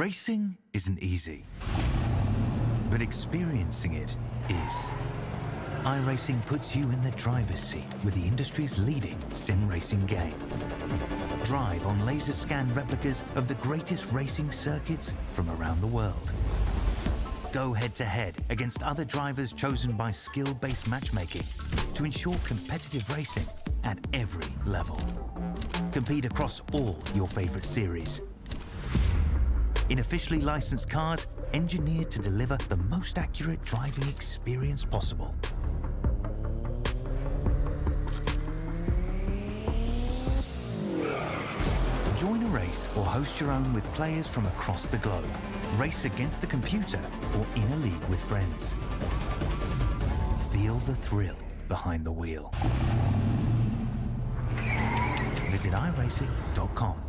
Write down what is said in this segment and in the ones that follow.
Racing isn't easy, but experiencing it is. iRacing puts you in the driver's seat with the industry's leading sim racing game. Drive on laser scan replicas of the greatest racing circuits from around the world. Go head-to-head against other drivers chosen by skill-based matchmaking to ensure competitive racing at every level. Compete across all your favorite series. In officially licensed cars, engineered to deliver the most accurate driving experience possible. Join a race or host your own with players from across the globe. Race against the computer or in a league with friends. Feel the thrill behind the wheel. Visit iRacing.com.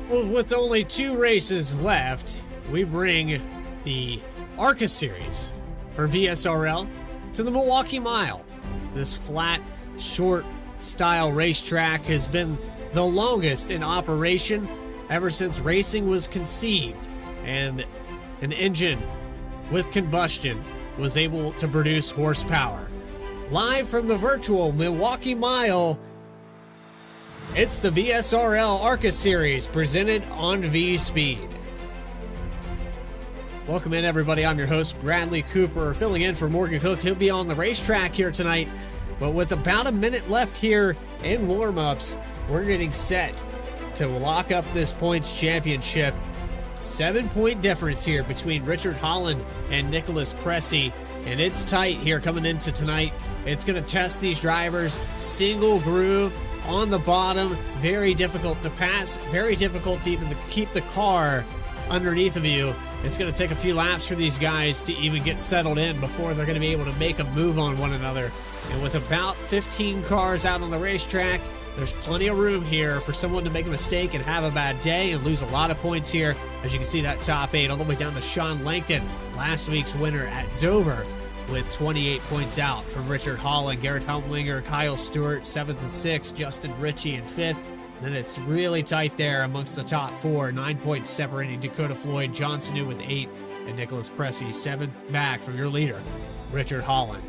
Well, with only 2 races left, we bring the ARCA Series for VSRL to the Milwaukee Mile. This flat, short style racetrack has been the longest in operation ever since racing was conceived, and an engine with combustion was able to produce horsepower. Live from the virtual Milwaukee Mile, it's the VSRL ARCA Series presented on V-Speed. Welcome in, everybody. I'm your host, Bradley Cooper, filling in for Morgan Cook. He'll be on the racetrack here tonight, but with about a minute left here in warm-ups, we're getting set to lock up this points championship. 7-point difference here between Richard Holland and Nicholas Pressey, and it's tight here coming into tonight. It's going to test these drivers. Single groove on the bottom, very difficult to pass, very difficult to even keep the car underneath of you. It's going to take a few laps for these guys to even get settled in before they're going to be able to make a move on one another. And with about 15 cars out on the racetrack, there's plenty of room here for someone to make a mistake and have a bad day and lose a lot of points here. As you can see, that top 8 all the way down to Sean Langton, last week's winner at Dover, with 28 points out from Richard Holland, Garrett Helmlinger, Kyle Stewart, 7th and 6th, Justin Ritchie in 5th. Then it's really tight there amongst the top 4, 9 points separating Dakota Floyd, John Sanu with 8, and Nicholas Pressey, 7 back from your leader, Richard Holland.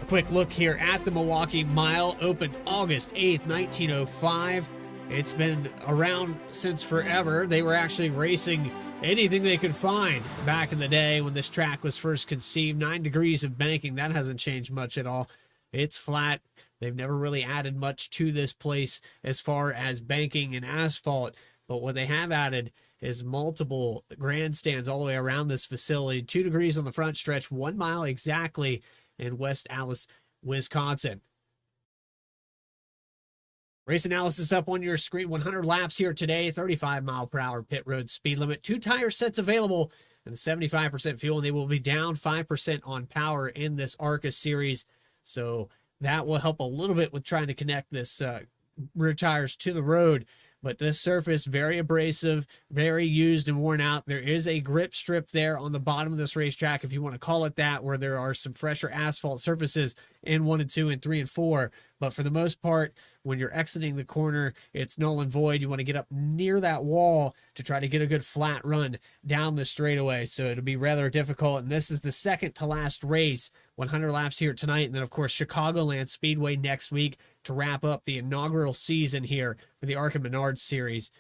A quick look here at the Milwaukee Mile, opened August 8th, 1905. It's been around since forever. They were actually racing anything they could find back in the day when this track was first conceived. 9 degrees of banking, that hasn't changed much at all. It's flat. They've never really added much to this place as far as banking and asphalt, but what they have added is multiple grandstands all the way around this facility. 2 degrees on the front stretch, 1 mile exactly in West Allis, Wisconsin. Race analysis up on your screen. 100 laps here today, 35 mile per hour pit road speed limit. 2 tire sets available and 75% fuel, and they will be down 5% on power in this ARCA Series. So that will help a little bit with trying to connect this rear tires to the road. But this surface, very abrasive, very used and worn out. There is a grip strip there on the bottom of this racetrack, if you want to call it that, where there are some fresher asphalt surfaces. in 1 and 2 and 3 and 4. But for the most part, when you're exiting the corner, it's null and void. You want to get up near that wall to try to get a good flat run down the straightaway. So it'll be rather difficult. And this is the second to last race, 100 laps here tonight. And then, of course, Chicagoland Speedway next week to wrap up the inaugural season here for the ARCA Series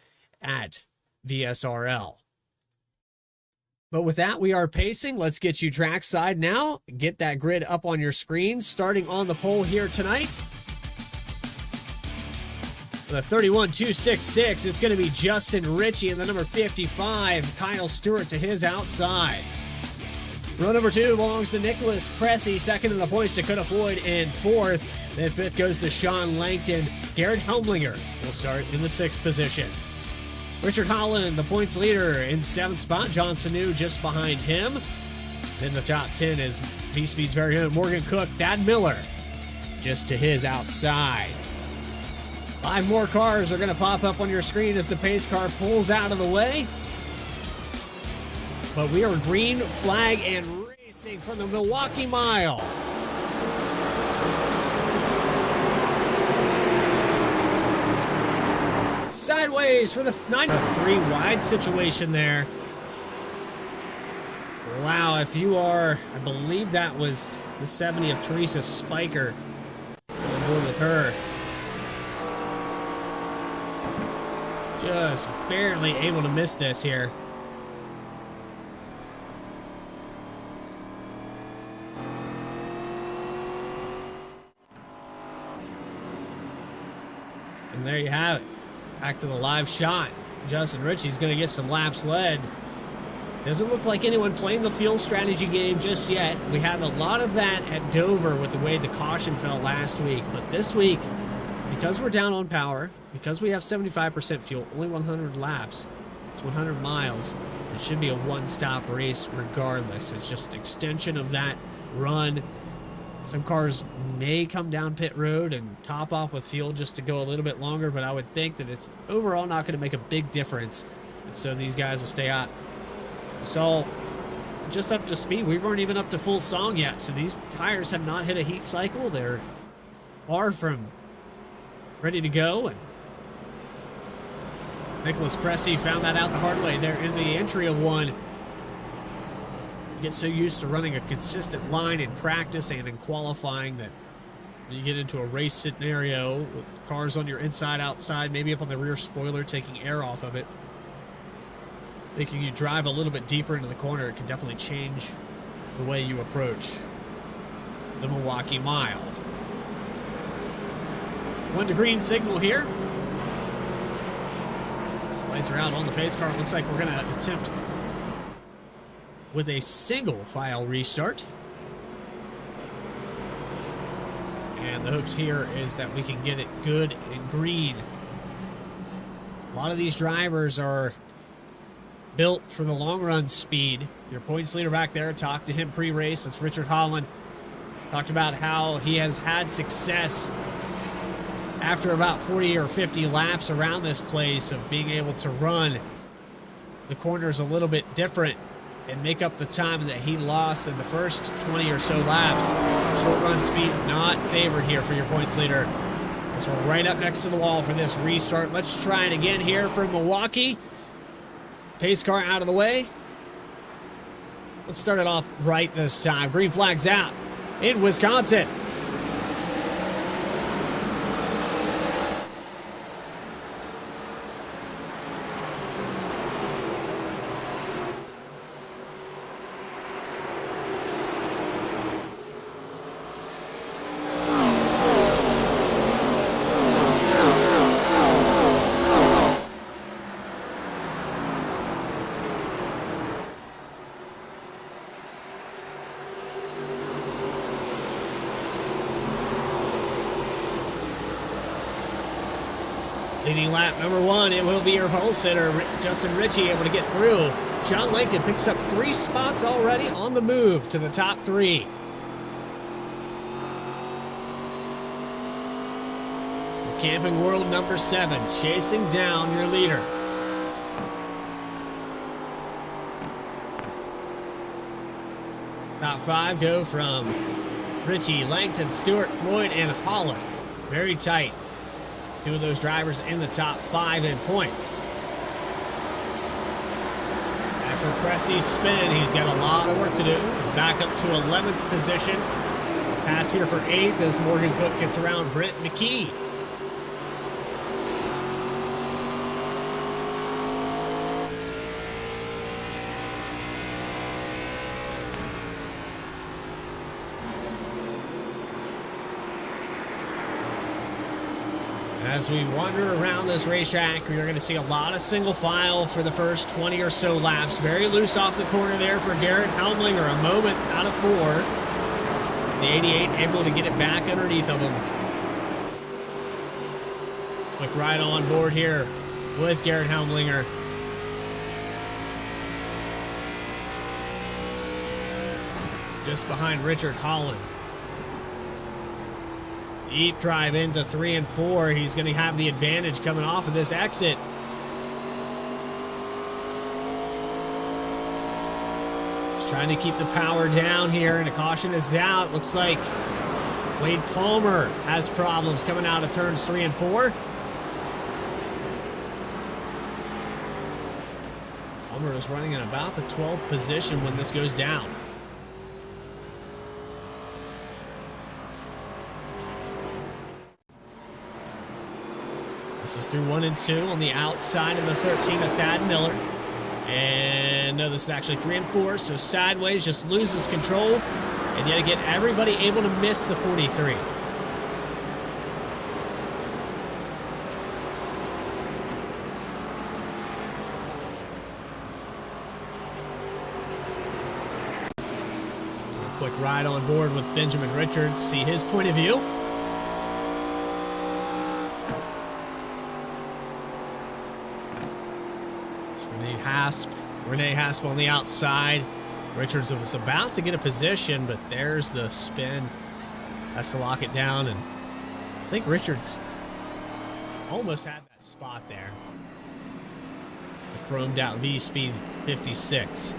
at Vsrl. But with that, we are pacing. Let's get you trackside now. Get that grid up on your screen. Starting on the pole here tonight. The 31.266, it's going to be Justin Ritchie and the number 55, Kyle Stewart to his outside. Row number 2 belongs to Nicholas Pressey, second in the points, Dakota Floyd in 4th. Then 5th goes to Sean Langton. Garrett Helmlinger will start in the 6th position. Richard Holland, the points leader, in 7th spot. John Sanu just behind him. Then the top 10 is V-Speed's very own Morgan Cook. Thad Miller just to his outside. 5 more cars are going to pop up on your screen as the pace car pulls out of the way. But we are green flag and racing from the Milwaukee Mile. Sideways for the 3 wide situation there. Wow, if you are, I believe that was the 70 of Teresa Spiker. Let's go on board with her. Just barely able to miss this here. And there you have it. Back to the live shot. Justin Ritchie's going to get some laps led. Doesn't look like anyone playing the field strategy game just yet. We had a lot of that at Dover with the way the caution fell last week. But this week, because we're down on power, because we have 75% fuel, only 100 laps, it's 100 miles, it should be a one-stop race regardless. It's just extension of that run. Some cars may come down pit road and top off with fuel just to go a little bit longer, but I would think that it's overall not going to make a big difference. And so these guys will stay out. So just up to speed. We weren't even up to full song yet. So these tires have not hit a heat cycle. They're far from ready to go. And Nicholas Pressey found that out the hard way there in the entry of one. Get so used to running a consistent line in practice and in qualifying that when you get into a race scenario with cars on your inside, outside, maybe up on the rear spoiler, taking air off of it, making you drive a little bit deeper into the corner, it can definitely change the way you approach the Milwaukee Mile. 1 to green signal here. Lights are out on the pace car. It looks like we're going to attempt with a single file restart. And the hopes here is that we can get it good and green. A lot of these drivers are built for the long run speed. Your points leader back there, talked to him pre-race. That's Richard Holland. Talked about how he has had success after about 40 or 50 laps around this place of being able to run the corners a little bit different and make up the time that he lost in the first 20 or so laps. Short run speed not favored here for your points leader. As we're right up next to the wall for this restart. Let's try it again here from Milwaukee. Pace car out of the way. Let's start it off right this time. Green flag's out in Wisconsin. Leading lap number 1, it will be your pole sitter, Justin Ritchie, able to get through. Sean Langton picks up 3 spots already on the move to the top 3. Camping World number 7, chasing down your leader. Top 5 go from Ritchie, Langton, Stewart, Floyd, and Holland. Very tight. Two of those drivers in the top 5 in points. After Pressy's spin, he's got a lot of work to do. He's back up to 11th position. Pass here for 8th as Morgan Cook gets around Brent McKee. As we wander around this racetrack, we're going to see a lot of single file for the first 20 or so laps. Very loose off the corner there for Garrett Helmlinger, a moment out of 4. The 88 able to get it back underneath of him. Quick ride on board here with Garrett Helmlinger. Just behind Richard Holland. Deep drive into 3 and 4. He's going to have the advantage coming off of this exit. Just trying to keep the power down here, and a caution is out. Looks like Wade Palmer has problems coming out of turns 3 and 4. Palmer is running in about the 12th position when this goes down. This is through 1 and 2 on the outside of the 13 of Thad Miller. And no, this is actually 3 and 4, so sideways just loses control. And yet again, everybody able to miss the 43. A quick ride on board with Benjamin Richards, see his point of view. Renee Hasp on the outside. Richards was about to get a position, but there's the spin. Has to lock it down, and I think Richards almost had that spot there. The chromed out V-Speed 56.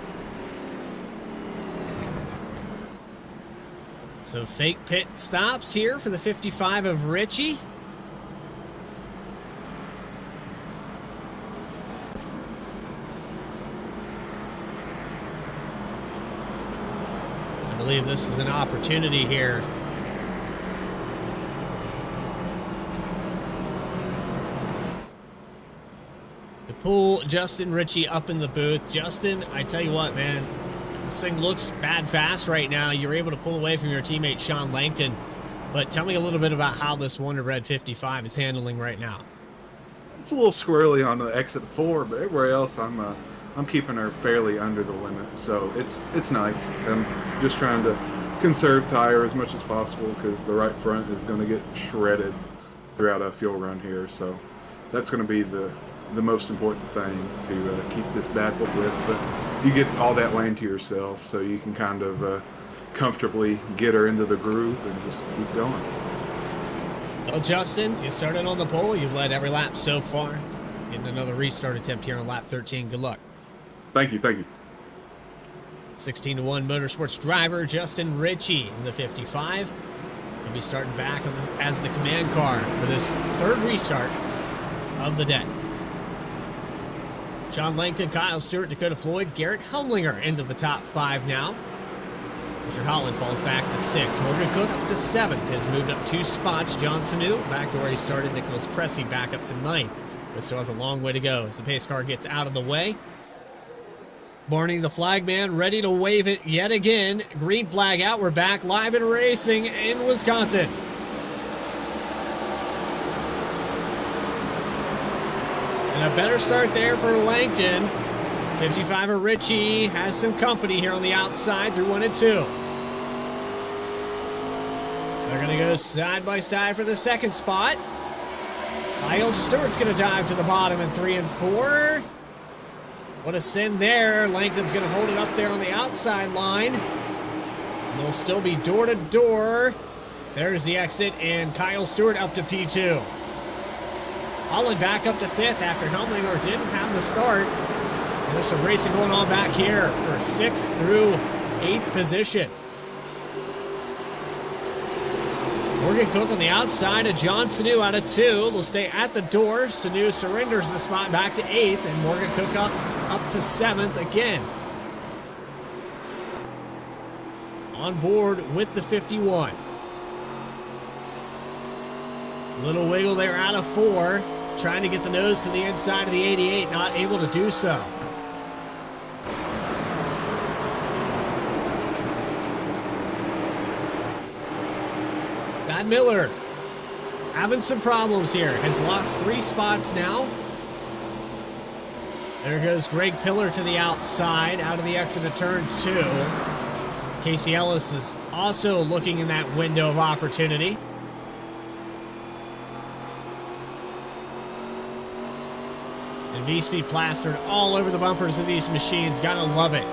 So fake pit stops here for the 55 of Ritchie. I believe this is an opportunity here. To pull Justin Ritchie up in the booth. Justin, I tell you what, man, this thing looks bad fast right now. You're able to pull away from your teammate Sean Langton. But tell me a little bit about how this Wonder Bread 55 is handling right now. It's a little squirrely on the exit 4, but everywhere else I'm keeping her fairly under the limit, so it's nice. I'm just trying to conserve tire as much as possible because the right front is going to get shredded throughout a fuel run here, so that's going to be the most important thing to keep this bad book with. But you get all that lane to yourself, so you can kind of comfortably get her into the groove and just keep going. Well, Justin, you started on the pole. You've led every lap so far. Getting another restart attempt here on lap 13. Good luck. Thank you, thank you. 16-1 Motorsports driver Justin Ritchie in the 55. He'll be starting back as the command car for this third restart of the day. Sean Langton, Kyle Stewart, Dakota Floyd, Garrett Helmlinger into the top 5 now. Richard Holland falls back to 6. Morgan Cook up to 7th. Has moved up 2 spots. John Sanu back to where he started. Nicholas Pressey back up to 9th. But still has a long way to go as the pace car gets out of the way. Barney the flagman ready to wave it yet again. Green flag out. We're back live and racing in Wisconsin. And a better start there for Langton. 55er Ritchie has some company here on the outside through 1 and 2. They're going to go side by side for the second spot. Kyle Stewart's going to dive to the bottom in 3 and 4. What a send there. Langton's going to hold it up there on the outside line. And they'll still be door to door. There's the exit, and Kyle Stewart up to P2. Holland back up to 5th after Helmlinger didn't have the start. And there's some racing going on back here for 6th through 8th position. Morgan Cook on the outside of John Sanu out of 2. They'll stay at the door. Sanu surrenders the spot back to 8th, and Morgan Cook up to 7th again. On board with the 51. Little wiggle there out of 4. Trying to get the nose to the inside of the 88. Not able to do so. Thad Miller having some problems here. Has lost 3 spots now. There goes Greg Pillar to the outside, out of the exit of turn 2. Casey Ellis is also looking in that window of opportunity. And V-Speed plastered all over the bumpers of these machines. Gotta love it.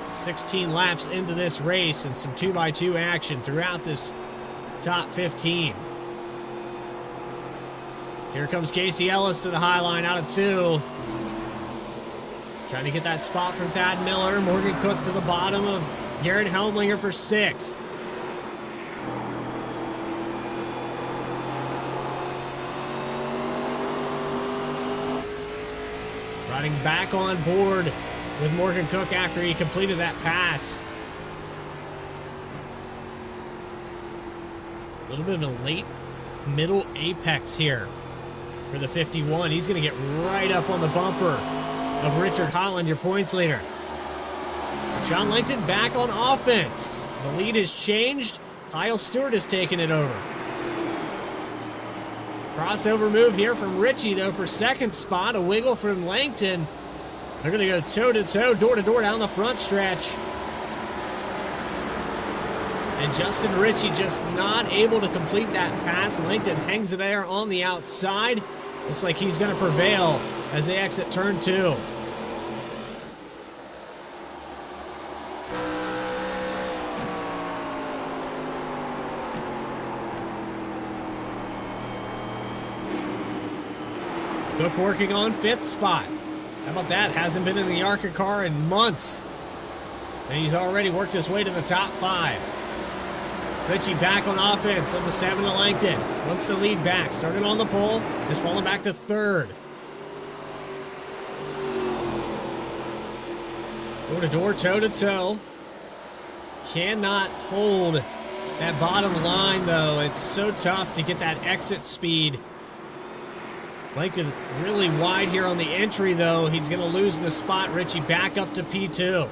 16 laps into this race and some 2x2 action throughout this top 15. Here comes Casey Ellis to the high line out of 2. Trying to get that spot from Thad Miller. Morgan Cook to the bottom of Garrett Helmlinger for 6th. Riding back on board with Morgan Cook after he completed that pass. A little bit of a late middle apex here for the 51. He's going to get right up on the bumper of Richard Holland, your points leader. Sean Langton back on offense. The lead has changed. Kyle Stewart has taken it over. Crossover move here from Richie, though, for 2nd spot. A wiggle from Langton. They're going to go toe-to-toe, door-to-door down the front stretch. And Justin Ritchie just not able to complete that pass. Langton hangs it there on the outside. Looks like he's going to prevail as they exit turn 2. Cook working on 5th spot. How about that? Hasn't been in the ARCA car in months. And he's already worked his way to the top 5. Ritchie back on offense on the 7 to Langton. Wants the lead back. Started on the pole. Just falling back to 3rd. Door-to-door, toe-to-toe. Cannot hold that bottom line, though. It's so tough to get that exit speed. Langton really wide here on the entry, though. He's going to lose the spot. Ritchie back up to P2.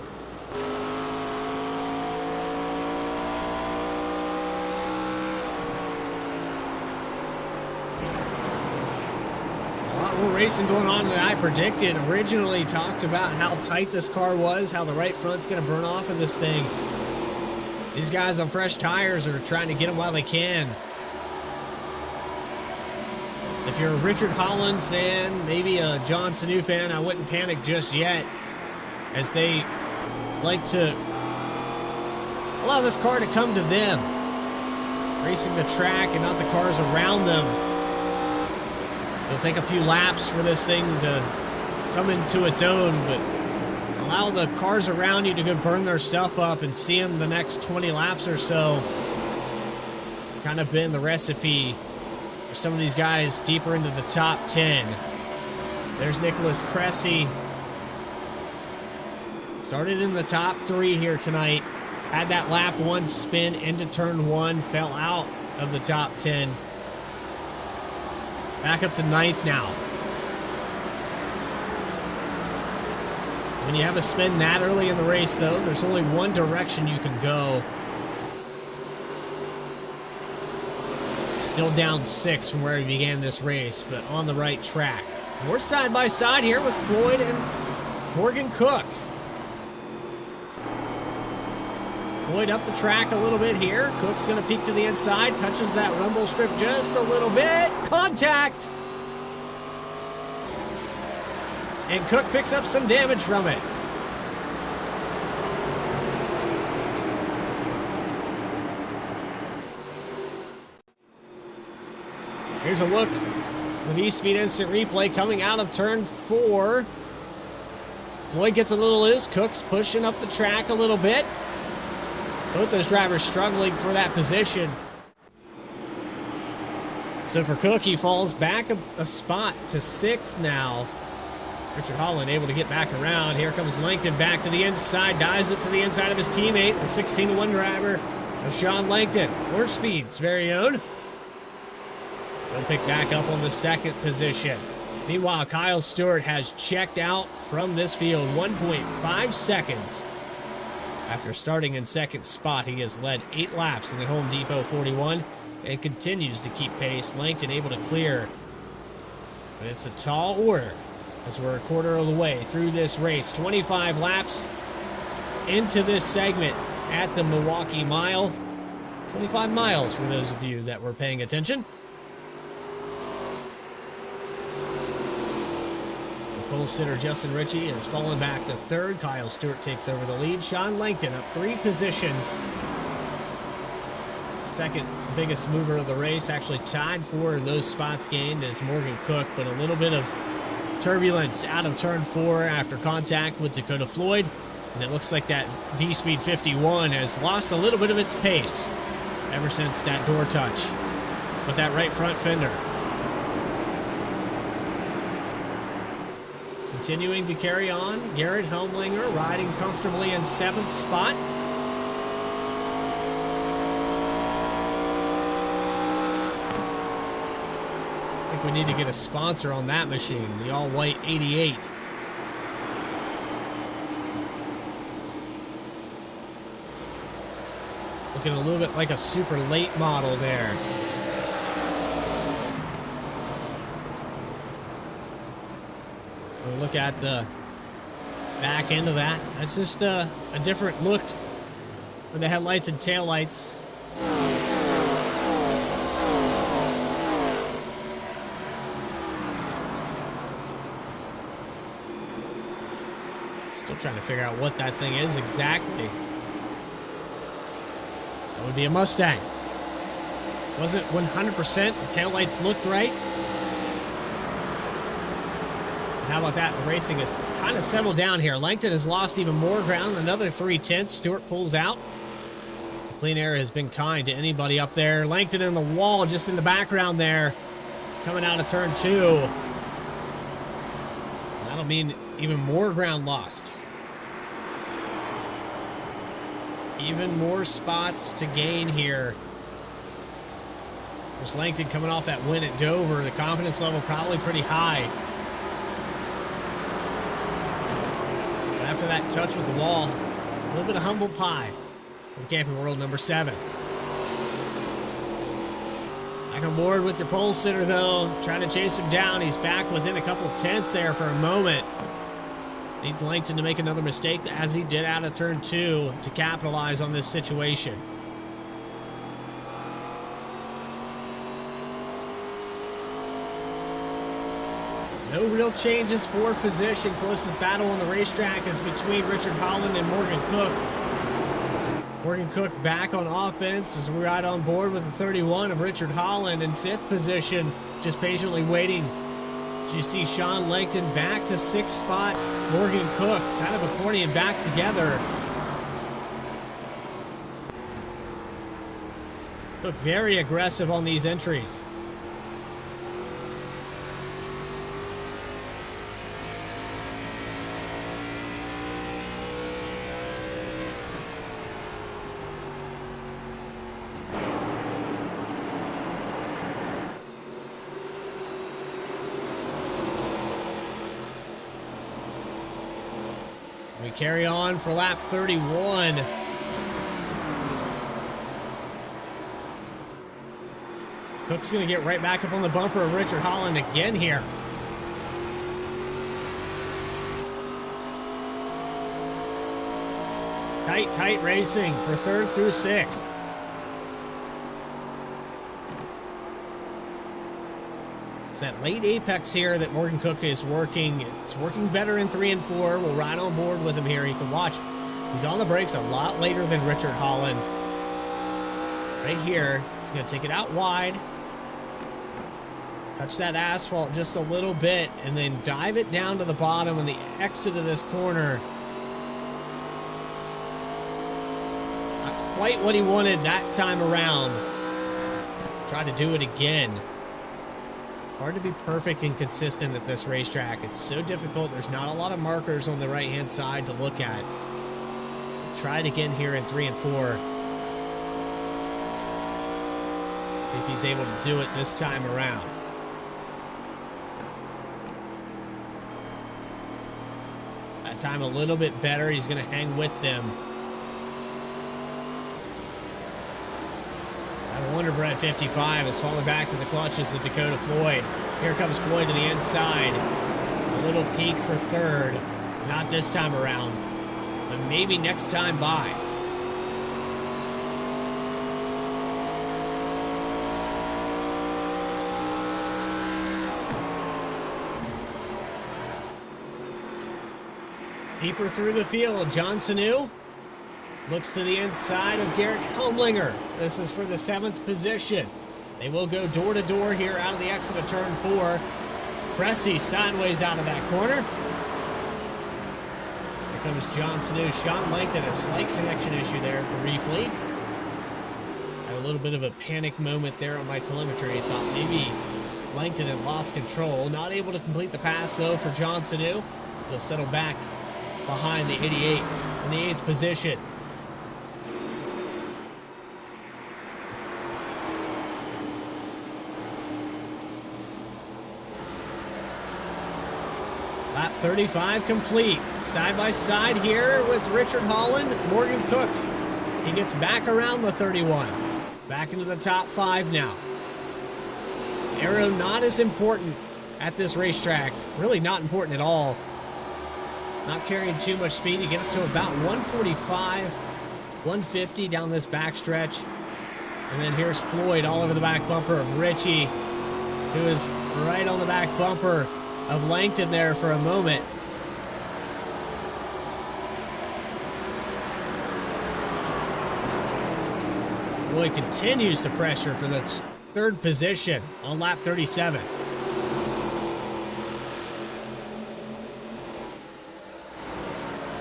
A lot more racing going on than I predicted. Originally talked about how tight this car was, how the right front's going to burn off of this thing. These guys on fresh tires are trying to get them while they can. If you're a Richard Holland fan, maybe a John Sanu fan, I wouldn't panic just yet, as they like to allow this car to come to them, racing the track and not the cars around them. It'll take a few laps for this thing to come into its own, but allow the cars around you to go burn their stuff up and see them the next 20 laps or so. Kind of been the recipe for some of these guys deeper into the top 10. There's Nicholas Cressy. Started in the top 3 here tonight. Had that lap 1 spin into turn 1. Fell out of the top 10. Back up to 9th now. When you have a spin that early in the race, though, there's only one direction you can go. Still down 6 from where he began this race, but on the right track. We're side by side here with Floyd and Morgan Cook. Floyd up the track a little bit here. Cook's going to peek to the inside, touches that rumble strip just a little bit. Contact! And Cook picks up some damage from it. Here's a look. The V-Speed Instant Replay coming out of turn 4. Floyd gets a little loose. Cook's pushing up the track a little bit. Both those drivers struggling for that position. So for Cook, he falls back a spot to 6th now. Richard Holland able to get back around. Here comes Langton back to the inside, dives it to the inside of his teammate, the 16-1 driver of Sean Langton. Warp Speed's very own. He'll pick back up on the 2nd position. Meanwhile, Kyle Stewart has checked out from this field 1.5 seconds. After starting in 2nd spot, he has led 8 laps in the Home Depot 41 and continues to keep pace. Langton able to clear, but it's a tall order as we're a quarter of the way through this race. 25 laps into this segment at the Milwaukee Mile. 25 miles for those of you that were paying attention. The pole sitter Justin Ritchie has fallen back to 3rd. Kyle Stewart takes over the lead. Sean Langton up 3 positions. 2nd biggest mover of the race, actually tied for those spots gained as Morgan Cook, but a little bit of turbulence out of turn 4 after contact with Dakota Floyd, and it looks like that V-Speed 51 has lost a little bit of its pace ever since that door touch with that right front fender. Continuing to carry on, Garrett Helmlinger riding comfortably in 7th spot. We need to get a sponsor on that machine, the all-white 88. Looking a little bit like a super late model there. We'll look at the back end of that. That's just a different look with the headlights and taillights. Still trying to figure out what that thing is exactly. That would be a Mustang. Wasn't 100%. The taillights looked right. How about that? The racing has kind of settled down here. Langton has lost even more ground. Another 3/10. Stewart pulls out. Clean air has been kind to anybody up there. Langton in the wall just in the background there. Coming out of turn 2. That'll mean even more ground lost. Even more spots to gain here. There's Langton coming off that win at Dover. The confidence level probably pretty high. But after that touch with the wall, a little bit of humble pie with Camping World number 7. Back on board with your pole sitter, though. Trying to chase him down. He's back within a couple tenths there for a moment. Needs Langton to make another mistake, as he did out of turn 2, to capitalize on this situation. No real changes for position. Closest battle on the racetrack is between Richard Holland and Morgan Cook. Morgan Cook back on offense as we ride on board with the 31 of Richard Holland in 5th position, just patiently waiting. You see Sean Langton back to 6th spot. Morgan Cook kind of accordion back together. Cook very aggressive on these entries. We carry on for lap 31. Cook's going to get right back up on the bumper of Richard Holland again here. Tight racing for 3rd through 6th. It's that late apex here that Morgan Cook is working. It's working better in 3 and 4. We'll ride on board with him here. You can watch. He's on the brakes a lot later than Richard Holland. Right here, he's going to take it out wide. Touch that asphalt just a little bit, and then dive it down to the bottom on the exit of this corner. Not quite what he wanted that time around. Try to do it again. It's hard to be perfect and consistent at this racetrack. It's so difficult. There's not a lot of markers on the right-hand side to look at. Try it again here in 3 and 4. See if he's able to do it this time around. That time a little bit better. He's going to hang with them. I wonder Brett 55 is falling back to the clutches of Dakota Floyd. Here comes Floyd to the inside. A little peek for third. Not this time around, but maybe next time by. Deeper through the field, John Sanu looks to the inside of Garrett Helmlinger. This is for the 7th position. They will go door to door here out of the exit of turn 4. Cressy sideways out of that corner. Here comes John Sanu. Sean Langton, a slight connection issue there briefly. Had a little bit of a panic moment there on my telemetry. Thought maybe Langton had lost control. Not able to complete the pass though for John Sanu. He'll settle back behind the 88 in the 8th position. Lap 35 complete. Side by side here with Richard Holland, Morgan Cook. He gets back around the 31. Back into the top 5 now. Aero not as important at this racetrack. Really not important at all. Not carrying too much speed. You get up to about 145, 150 down this backstretch. And then here's Floyd all over the back bumper of Richie, who is right on the back bumper of Langton there for a moment. Floyd continues to pressure for the 3rd position on lap 37.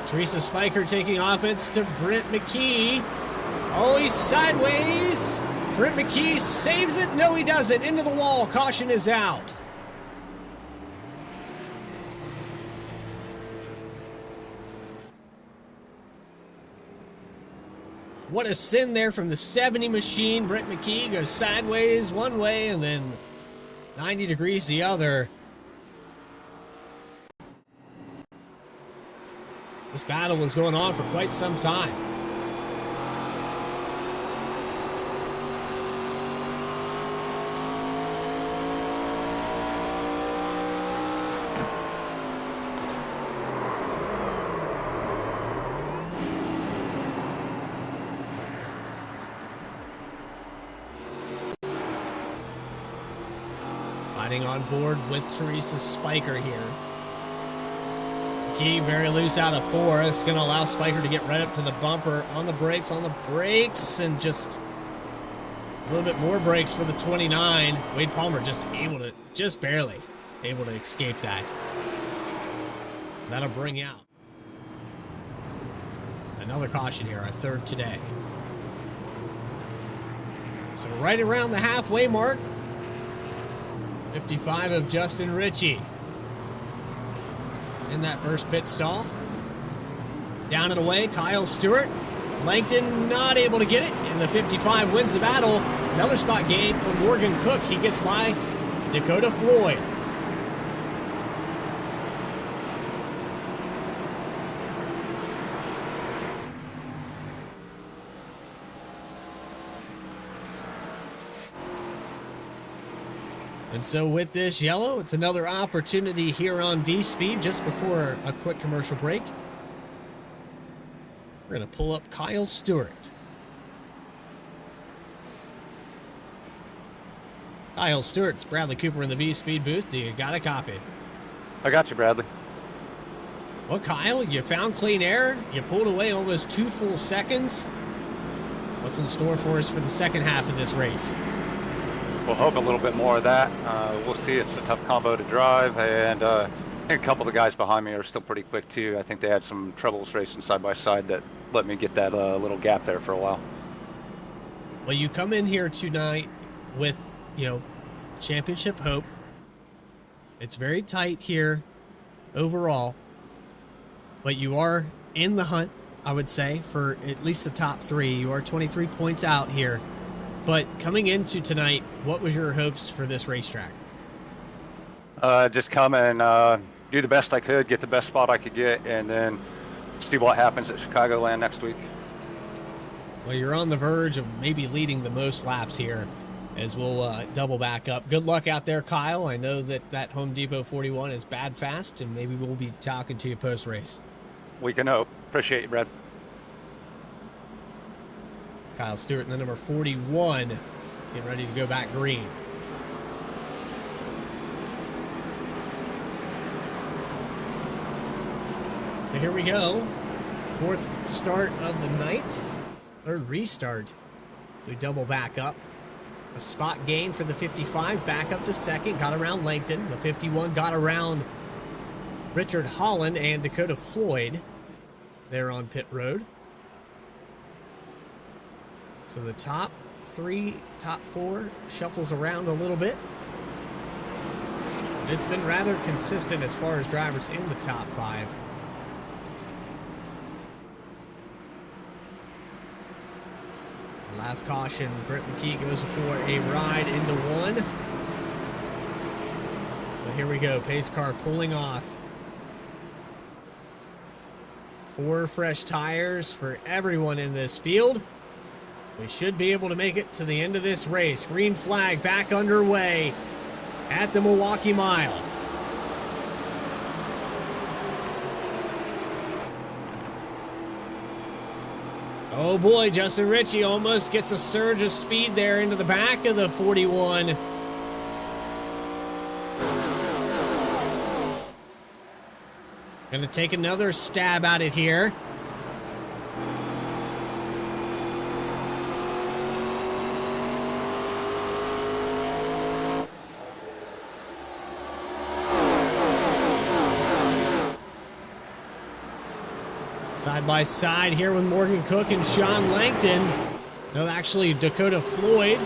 Teresa Spiker taking offense to Brent McKee. Oh, he's sideways. Brent McKee saves it. No, he doesn't. Into the wall. Caution is out. What a sin there from the 70 machine. Brent McKee goes sideways one way and then 90 degrees the other. This battle was going on for quite some time. Riding on board with Teresa Spiker here. Key very loose out of 4. It's going to allow Spiker to get right up to the bumper on the brakes, and just a little bit more brakes for the 29. Wade Palmer just barely able to escape that. That'll bring out another caution here, our 3rd today. So right around the halfway mark, 55 of Justin Ritchie in that first pit stall. Down and away, Kyle Stewart. Langton not able to get it, and the 55 wins the battle. Another spot gain for Morgan Cook. He gets by Dakota Floyd. And so with this yellow, it's another opportunity here on V-Speed just before a quick commercial break. We're going to pull up Kyle Stewart. Kyle Stewart, it's Bradley Cooper in the V-Speed booth. Do you got a copy? I got you, Bradley. Well, Kyle, you found clean air. You pulled away almost 2 full seconds. What's in store for us for the second half of this race? We'll hope a little bit more of that. We'll see. It's a tough combo to drive, and I think a couple of the guys behind me are still pretty quick too. I think they had some troubles racing side by side that let me get that little gap there for a while. Well, you come in here tonight with, championship hope. It's very tight here overall, but you are in the hunt, I would say, for at least the top 3. You are 23 points out here. But coming into tonight, what was your hopes for this racetrack? Just come and do the best I could, get the best spot I could get, and then see what happens at Chicagoland next week. Well, you're on the verge of maybe leading the most laps here as we'll double back up. Good luck out there, Kyle. I know that Home Depot 41 is bad fast, and maybe we'll be talking to you post-race. We can hope. Appreciate you, Brad. Kyle Stewart in the number 41, getting ready to go back green. So here we go. 4th start of the night. 3rd restart. So we double back up. A spot gain for the 55, back up to 2nd, got around Langton. The 51 got around Richard Holland and Dakota Floyd there on pit road. So the top 3, top 4 shuffles around a little bit. It's been rather consistent as far as drivers in the top 5. The last caution, Brett McKee goes for a ride into 1. But here we go, pace car pulling off. 4 fresh tires for everyone in this field. We should be able to make it to the end of this race. Green flag back underway at the Milwaukee Mile. Oh boy, Justin Ritchie almost gets a surge of speed there into the back of the 41. Gonna take another stab at it here. Side by side here with Morgan Cook and Sean Langton. No, actually Dakota Floyd.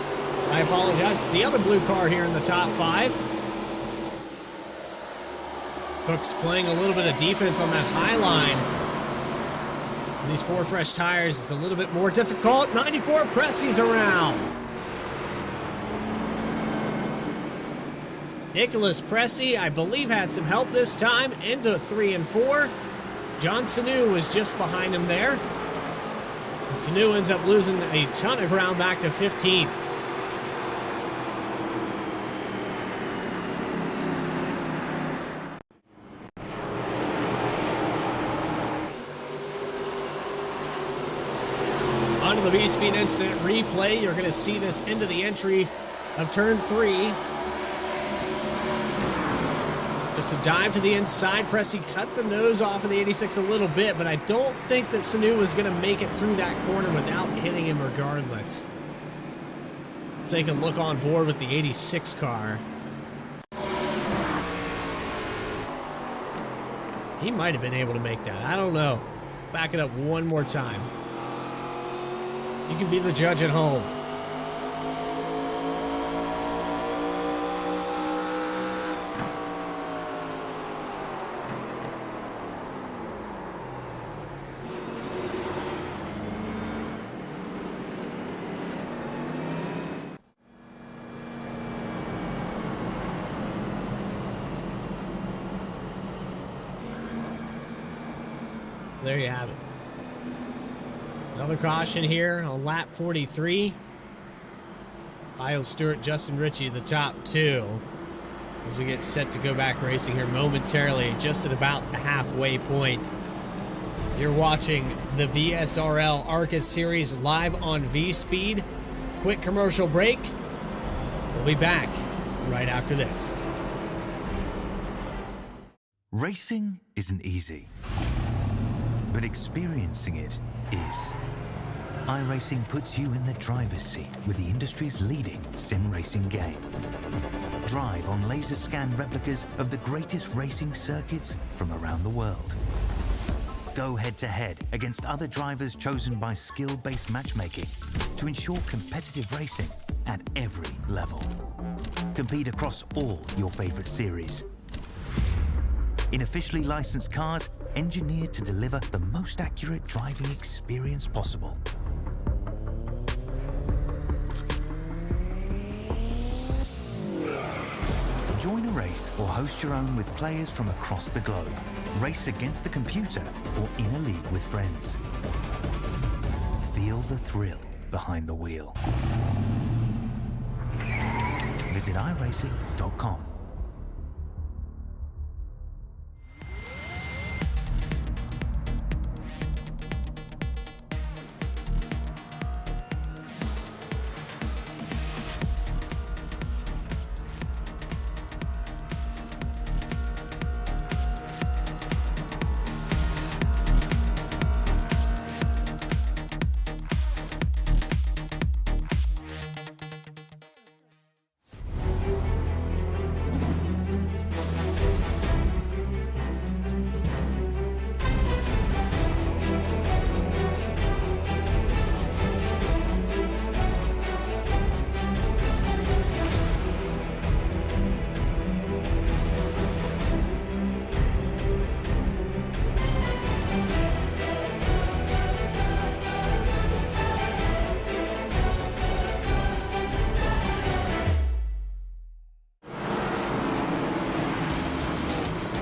I apologize. It's the other blue car here in the top 5. Cook's playing a little bit of defense on that high line. And these 4 fresh tires is a little bit more difficult. 94 Pressey's around. Nicholas Pressey, I believe, had some help this time into 3 and 4. John Sanu was just behind him there. And Sanu ends up losing a ton of ground back to 15th. Onto the V-Speed incident replay. You're going to see this into the entry of turn 3. Just a dive to the inside. Pressey cut the nose off of the 86 a little bit, but I don't think that Sanu was going to make it through that corner without hitting him regardless. Take a look on board with the 86 car. He might have been able to make that. I don't know. Back it up one more time. You can be the judge at home. There you have it. Another caution here on lap 43. Kyle Stewart, Justin Ritchie, the top 2. As we get set to go back racing here momentarily, just at about the halfway point. You're watching the Vsrl ARCA Series live on V-Speed. Quick commercial break. We'll be back right after this. Racing isn't easy, but experiencing it is. iRacing puts you in the driver's seat with the industry's leading sim racing game. Drive on laser scan replicas of the greatest racing circuits from around the world. Go head to head against other drivers chosen by skill-based matchmaking. to ensure competitive racing at every level. Compete across all your favorite series. In officially licensed cars, engineered to deliver the most accurate driving experience possible. Join a race or host your own with players from across the globe. Race against the computer or in a league with friends. Feel the thrill behind the wheel. Visit iRacing.com.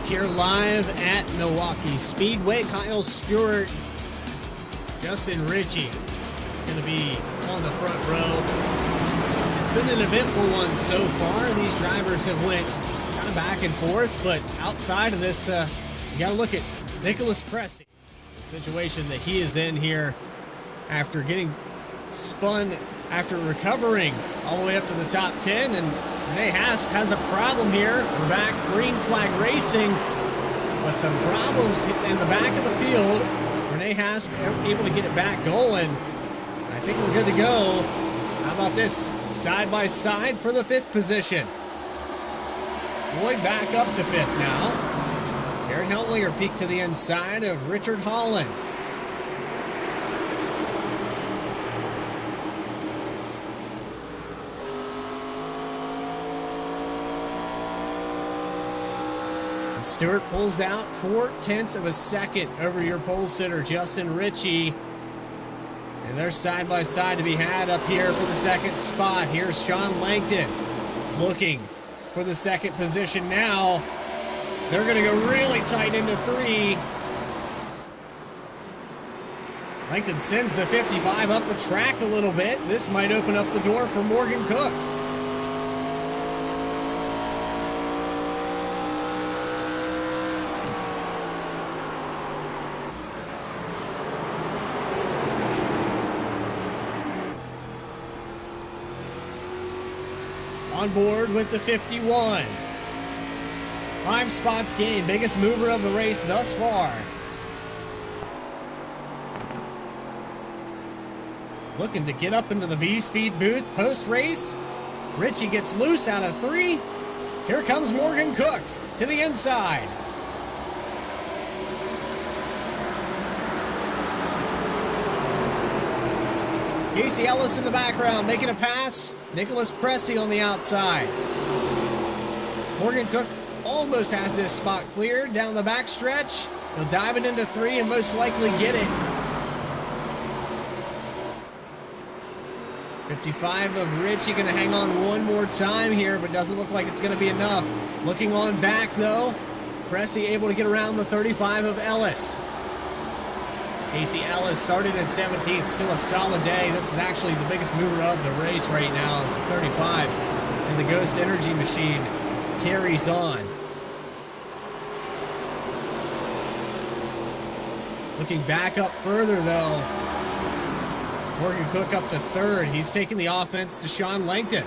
Here live at Milwaukee Speedway, Kyle Stewart, Justin Ritchie going to be on the front row. It's been an eventful one so far. These drivers have went kind of back and forth, but outside of this, you got to look at Nicholas Pressey, the situation that he is in here after getting spun after recovering all the way up to the top 10, and Renee Hasp has a problem here. We're back green flag racing, but some problems in the back of the field. Renee Hasp able to get it back going. I think we're good to go. How about this side by side for the 5th position? Boyd back up to 5th now. Garrett Heltlinger peeked to the inside of Richard Holland. Stewart pulls out 0.4 of a second over your pole sitter, Justin Ritchie. And they're side by side to be had up here for the 2nd spot. Here's Sean Langton looking for the 2nd position now. They're going to go really tight into 3. Langton sends the 55 up the track a little bit. This might open up the door for Morgan Cook. On board with the 51. 5 spots gained, biggest mover of the race thus far. Looking to get up into the V-Speed booth post-race. Ritchie gets loose out of 3. Here comes Morgan Cook to the inside. Casey Ellis in the background making a pass. Nicholas Pressey on the outside. Morgan Cook almost has this spot cleared down the backstretch. He'll dive it into 3 and most likely get it. 55 of Ritchie going to hang on one more time here, but doesn't look like it's going to be enough. Looking on back though, Pressey able to get around the 35 of Ellis. Casey Ellis started in 17th, still a solid day. This is actually the biggest mover of the race right now is the 35. And the Ghost Energy machine carries on. Looking back up further though, Morgan Cook up to 3rd. He's taking the offense to Sean Langton.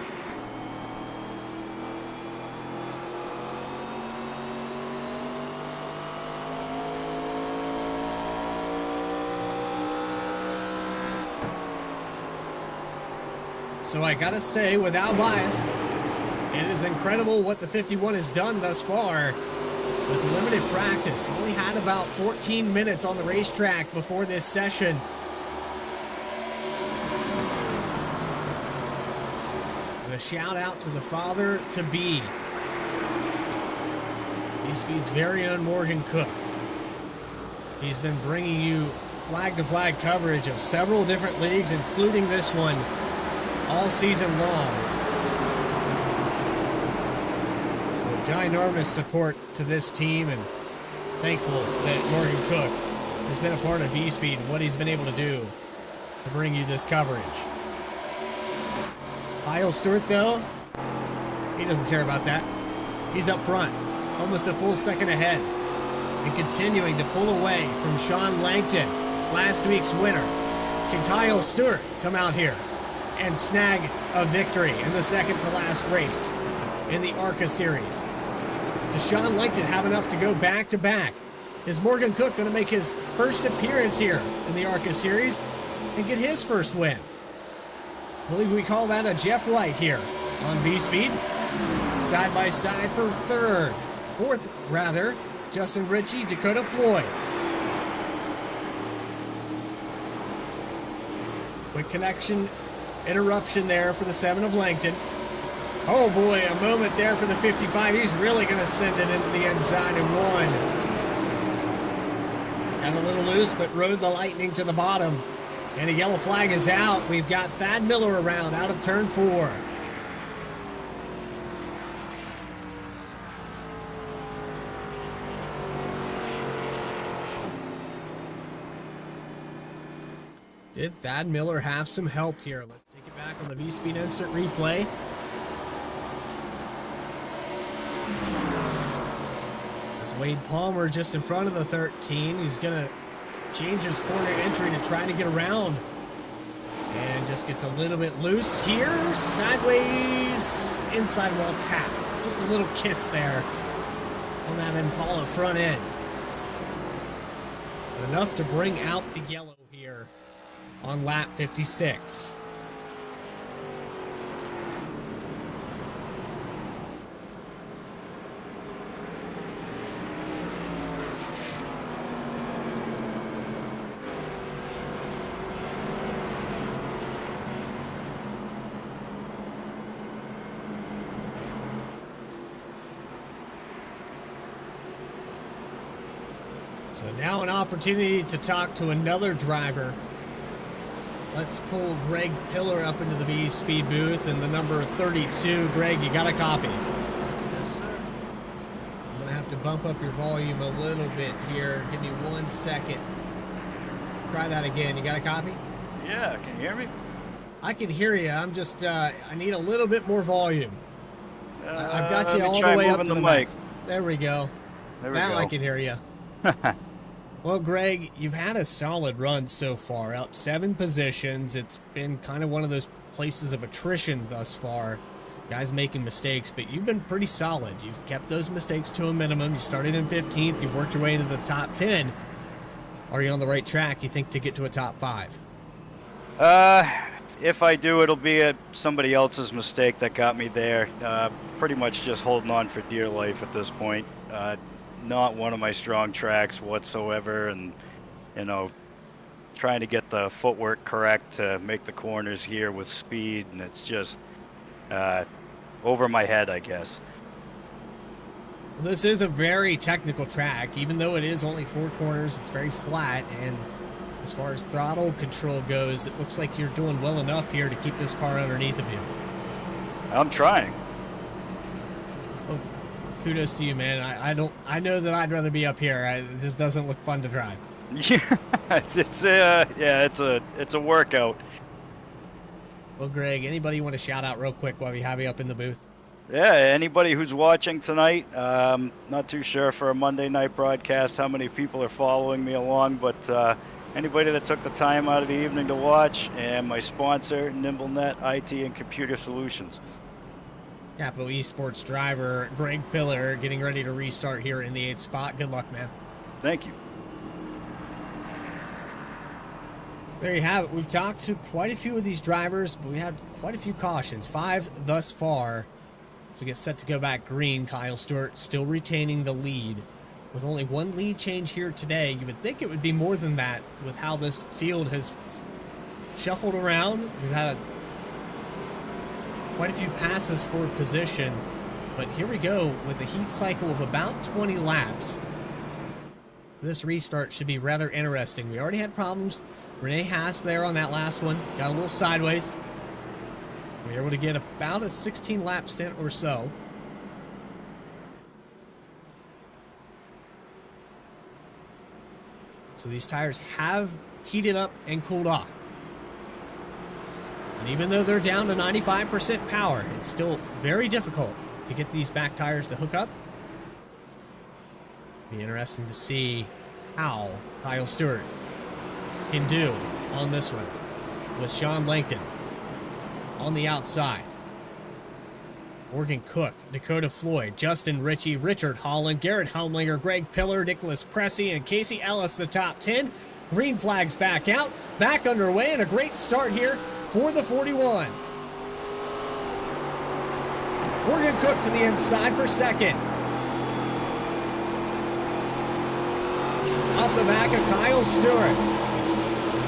So I gotta say, without bias, it is incredible what the 51 has done thus far with limited practice. Only had about 14 minutes on the racetrack before this session. And a shout out to the father-to-be, V-Speed's very own Morgan Cook. He's been bringing you flag-to-flag coverage of several different leagues, including this one, all season long. So ginormous support to this team, and thankful that Morgan Cook has been a part of V-Speed and what he's been able to do to bring you this coverage. Kyle Stewart, though, he doesn't care about that. He's up front, almost a full second ahead, and continuing to pull away from Sean Langton, last week's winner. Can Kyle Stewart come out here and snag a victory in the second to last race in the ARCA Series? Does Sean Langton have enough to go back-to-back? Is Morgan Cook going to make his first appearance here in the ARCA Series and get his first win? I believe we call that a Jeff White here on V-Speed. Side by side for fourth, Justin Ritchie, Dakota Floyd. Quick connection interruption there for the 7 of Langton. Oh boy, a moment there for the 55. He's really going to send it into the end side and one. Got a little loose, but rode the Lightning to the bottom. And a yellow flag is out. We've got Thad Miller around out of turn 4. Did Thad Miller have some help here? Let's take it back on the V-Speed Instant Replay. That's Wade Palmer just in front of the 13. He's going to change his corner entry to try to get around. And just gets a little bit loose here. Sideways, inside wall tap. Just a little kiss there on that Impala front end. But enough to bring out the yellow here on lap 56. So now an opportunity to talk to another driver. Let's pull Greg Pillar up into the V-Speed booth and the number 32. Greg, you got a copy? Yes, sir. I'm going to have to bump up your volume a little bit here. Give me 1 second. Try that again. You got a copy? Yeah, can you hear me? I can hear you. I'm just, I need a little bit more volume. I've got you let me all try the way up to moving the the mic. max. There we go. There we Now go. I can hear you. Well, Greg, you've had a solid run so far, up 7 positions. It's been kind of one of those places of attrition thus far. Guys making mistakes, but you've been pretty solid. You've kept those mistakes to a minimum. You started in 15th. You've worked your way into the top 10. Are you on the right track, you think, to get to a top 5? If I do, it'll be somebody else's mistake that got me there. Pretty much just holding on for dear life at this point. Not one of my strong tracks whatsoever, and trying to get the footwork correct to make the corners here with speed, and it's just over my head, I guess. Well, this is a very technical track. Even though it is only 4 corners, it's very flat, and as far as throttle control goes, it looks like you're doing well enough here to keep this car underneath of you. I'm trying. Well, kudos to you, man. I know that I'd rather be up here. This doesn't look fun to drive. Yeah, it's a workout. Well, Greg, anybody you want to shout out real quick while we have you up in the booth? Yeah, anybody who's watching tonight, not too sure for a Monday night broadcast how many people are following me along, but anybody that took the time out of the evening to watch, and my sponsor, NimbleNet IT and Computer Solutions. Capital Esports driver Greg Pillar getting ready to restart here in the 8th spot. Good luck, man. Thank you. So there you have it. We've talked to quite a few of these drivers, but we had quite a few cautions. 5 thus far. So we get set to go back green. Kyle Stewart still retaining the lead. With only 1 lead change here today, you would think it would be more than that with how this field has shuffled around. We've had quite a few passes for position. But here we go with a heat cycle of about 20 laps. This restart should be rather interesting. We already had problems. Renee Hasp there on that last one. Got a little sideways. We were able to get about a 16-lap stint or so. So these tires have heated up and cooled off. And even though they're down to 95% power, it's still very difficult to get these back tires to hook up. Be interesting to see how Kyle Stewart can do on this one with Sean Langton on the outside. Morgan Cook, Dakota Floyd, Justin Ritchie, Richard Holland, Garrett Helmlinger, Greg Pillar, Nicholas Pressey, and Casey Ellis, the top 10. Green flags back out, back underway, and a great start here for the 41. Morgan Cook to the inside for second. Off the back of Kyle Stewart.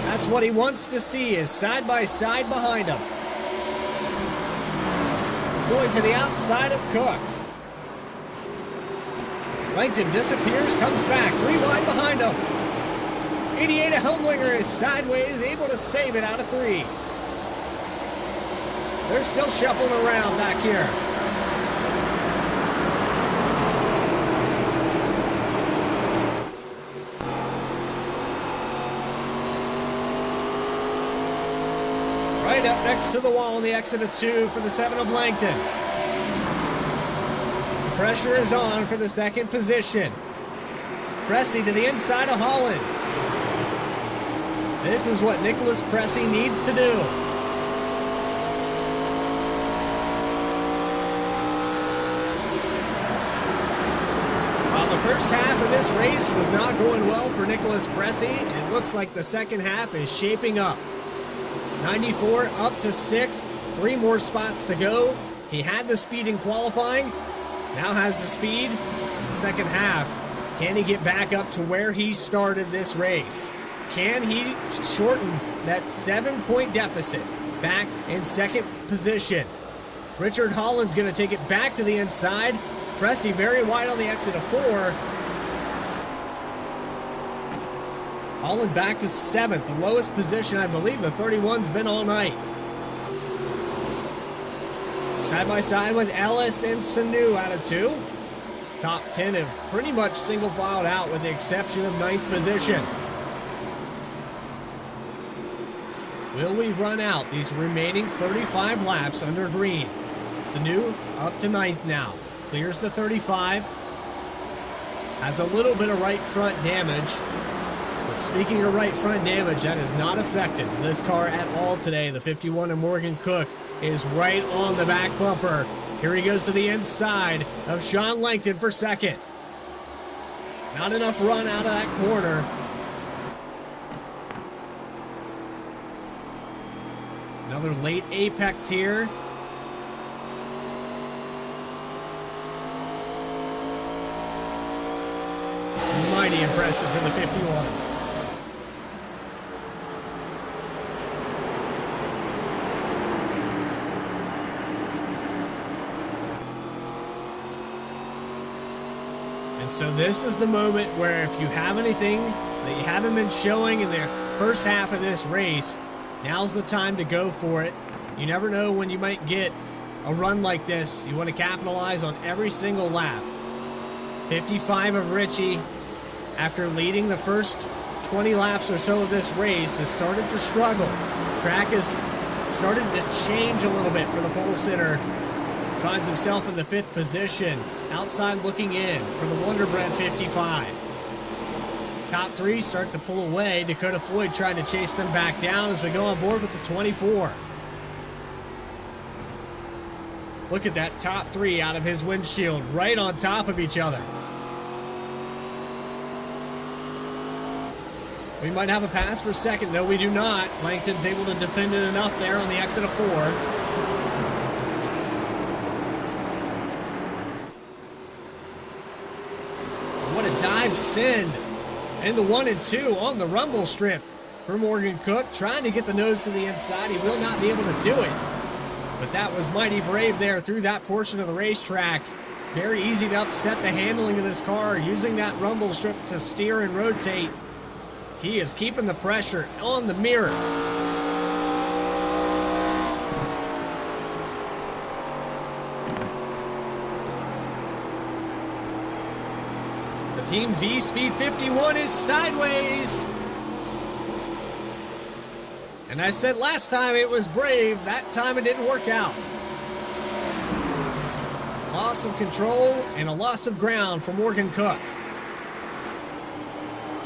That's what he wants to see, is side by side behind him. Going to the outside of Cook. Langton disappears, comes back, 3 wide behind him. 88 of Helmlinger is sideways, able to save it out of 3. They're still shuffling around back here. Right up next to the wall on the exit of 2 for the 7 of Langton. Pressure is on for the second position. Pressey to the inside of Holland. This is what Nicholas Pressey needs to do. While the first half of this race was not going well for Nicholas Pressey, it looks like the second half is shaping up. 94 up to 6th, 3 more spots to go. He had the speed in qualifying, now has the speed in the second half. Can he get back up to where he started this race? Can he shorten that 7-point deficit back in second position? Richard Holland's going to take it back to the inside. Pressey very wide on the exit of 4. Holland back to 7th, the lowest position I believe the 31's been all night. Side by side with Ellis and Sanu out of 2. Top 10 have pretty much single filed out with the exception of 9th position. Will we run out these remaining 35 laps under green? Sanu up to 9th now. Clears the 35. Has a little bit of right front damage. But speaking of right front damage, that has not affected this car at all today. The 51 of Morgan Cook is right on the back bumper. Here he goes to the inside of Sean Langton for second. Not enough run out of that corner. Another late apex here. Mighty impressive for the 51. And so this is the moment where if you have anything that you haven't been showing in the first half of this race, now's the time to go for it. You never know when you might get a run like this. You want to capitalize on every single lap. 55 of Ritchie, after leading the first 20 laps or so of this race, has started to struggle. Track has started to change a little bit for the pole sitter. Finds himself in the 5th position, outside looking in for the Wonder Bread 55. Top 3 start to pull away. Dakota Floyd trying to chase them back down as we go on board with the 24. Look at that top 3 out of his windshield, right on top of each other. We might have a pass for second. No, we do not. Langton's able to defend it enough there on the exit of 4. What a dive send into 1 and 2 on the rumble strip for Morgan Cook. Trying to get the nose to the inside. He will not be able to do it. But that was mighty brave there through that portion of the racetrack. Very easy to upset the handling of this car, using that rumble strip to steer and rotate. He is keeping the pressure on the mirror. The Team V Speed 51 is sideways. And I said last time it was brave, that time it didn't work out. Loss of control and a loss of ground for Morgan Cook.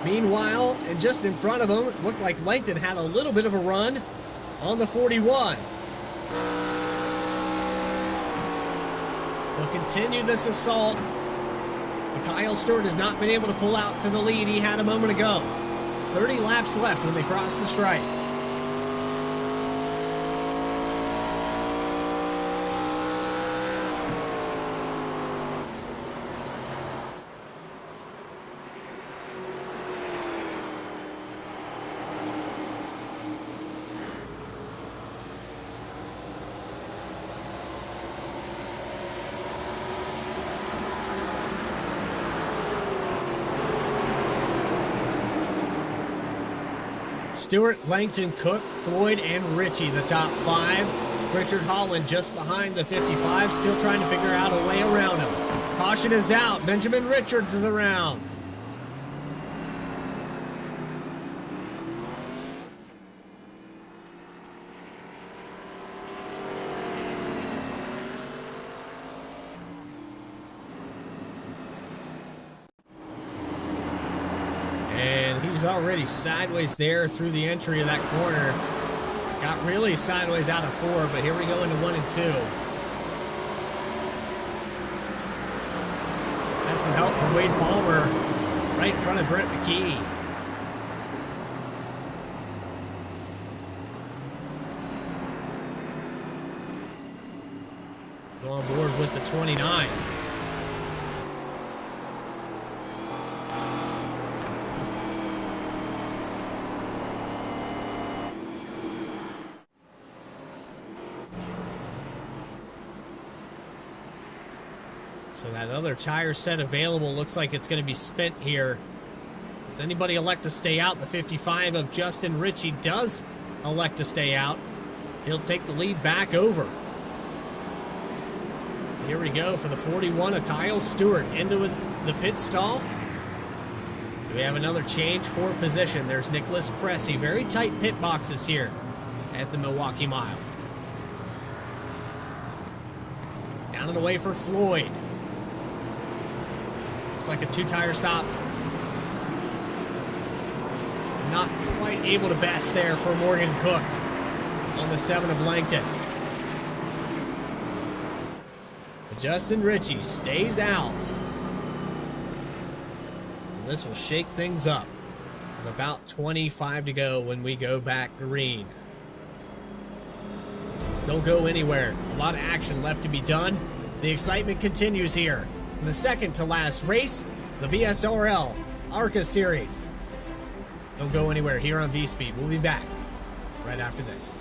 Meanwhile, and just in front of him, it looked like Langton had a little bit of a run on the 41. He'll continue this assault. But Kyle Stewart has not been able to pull out to the lead he had a moment ago. 30 laps left when they cross the stripe. Stewart, Langton, Cook, Floyd, and Ritchie, the top 5. Richard Holland just behind the 55, still trying to figure out a way around him. Caution is out. Benjamin Richards is around. Already sideways there through the entry of that corner. Got really sideways out of 4, but here we go into 1 and 2. Had some help from Wade Palmer right in front of Brent McKee. Go on board with the 29. So that other tire set available looks like it's going to be spent here. Does anybody elect to stay out? The 55 of Justin Ritchie does elect to stay out. He'll take the lead back over. Here we go for the 41 of Kyle Stewart into the pit stall. Do we have another change for position? There's Nicholas Pressey. Very tight pit boxes here at the Milwaukee Mile. Down and away for Floyd. Looks like a 2-tire stop. Not quite able to best there for Morgan Cook on the 7 of Langton. But Justin Ritchie stays out. And this will shake things up with about 25 to go when we go back green. Don't go anywhere. A lot of action left to be done. The excitement continues here. In the second to last race, the Vsrl ARCA Series. Don't go anywhere here on V-Speed. We'll be back right after this.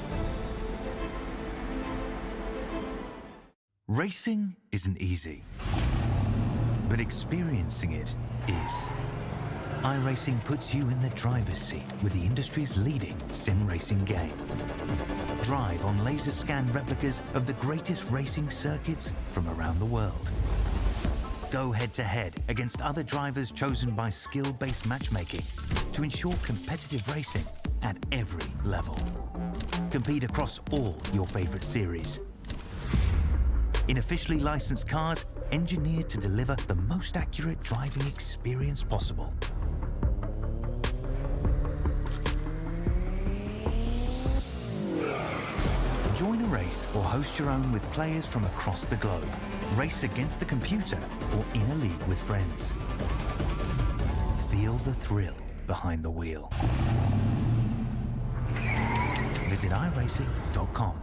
Racing isn't easy, but experiencing it is. iRacing puts you in the driver's seat with the industry's leading sim racing game. Drive on laser scan replicas of the greatest racing circuits from around the world. Go head-to-head against other drivers chosen by skill-based matchmaking to ensure competitive racing at every level. Compete across all your favorite series. In officially licensed cars, engineered to deliver the most accurate driving experience possible. Join a race or host your own with players from across the globe. Race against the computer or in a league with friends. Feel the thrill behind the wheel. Visit iRacing.com.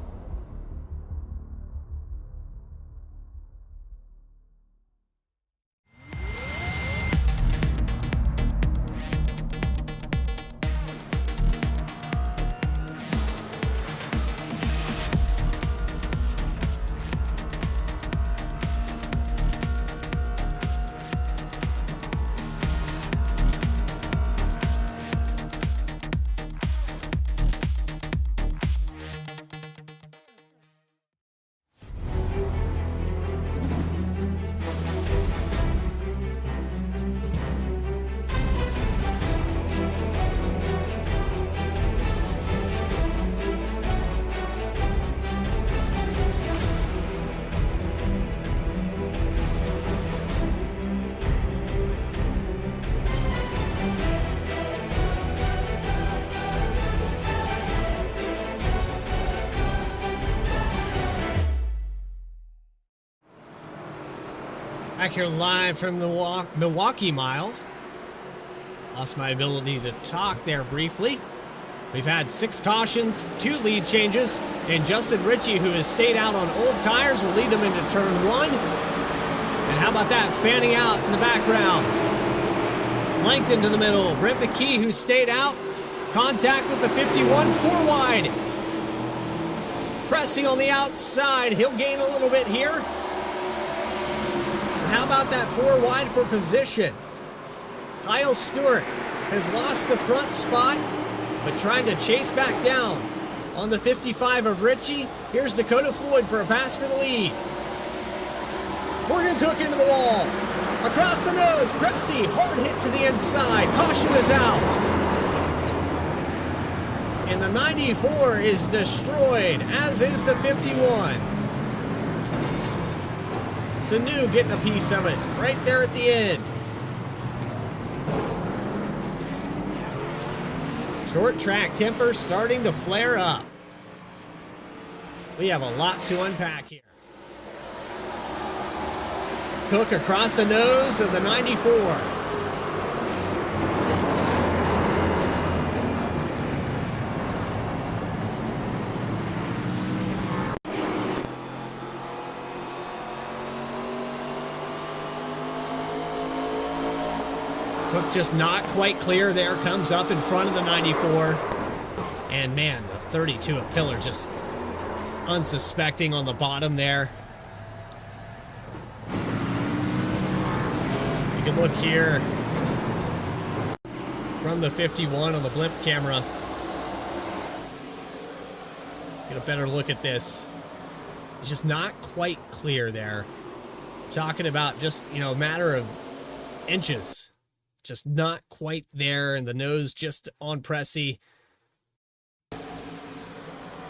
Back here live from the Milwaukee Mile. Lost my ability to talk there briefly. We've had 6 cautions, 2 lead changes, and Justin Ritchie, who has stayed out on old tires, will lead them into turn 1. And how about that, fanning out in the background? Langton to the middle. Brent McKee, who stayed out. Contact with the 51, 4 wide. Pressing on the outside. He'll gain a little bit here. And how about that 4 wide for position? Kyle Stewart has lost the front spot, but trying to chase back down on the 55 of Ritchie. Here's Dakota Floyd for a pass for the lead. Morgan Cook into the wall. Across the nose, Pressey, hard hit to the inside. Caution is out. And the 94 is destroyed, as is the 51. Sanu getting a piece of it right there at the end. Short track temper starting to flare up. We have a lot to unpack here. Cook across the nose of the 94. Cook just not quite clear there, comes up in front of the 94. And man, the 32 of Pillar just unsuspecting on the bottom there. You can look here from the 51 on the blimp camera. Get a better look at this. It's just not quite clear there. Talking about just, a matter of inches. Just not quite there, and the nose just on Pressey.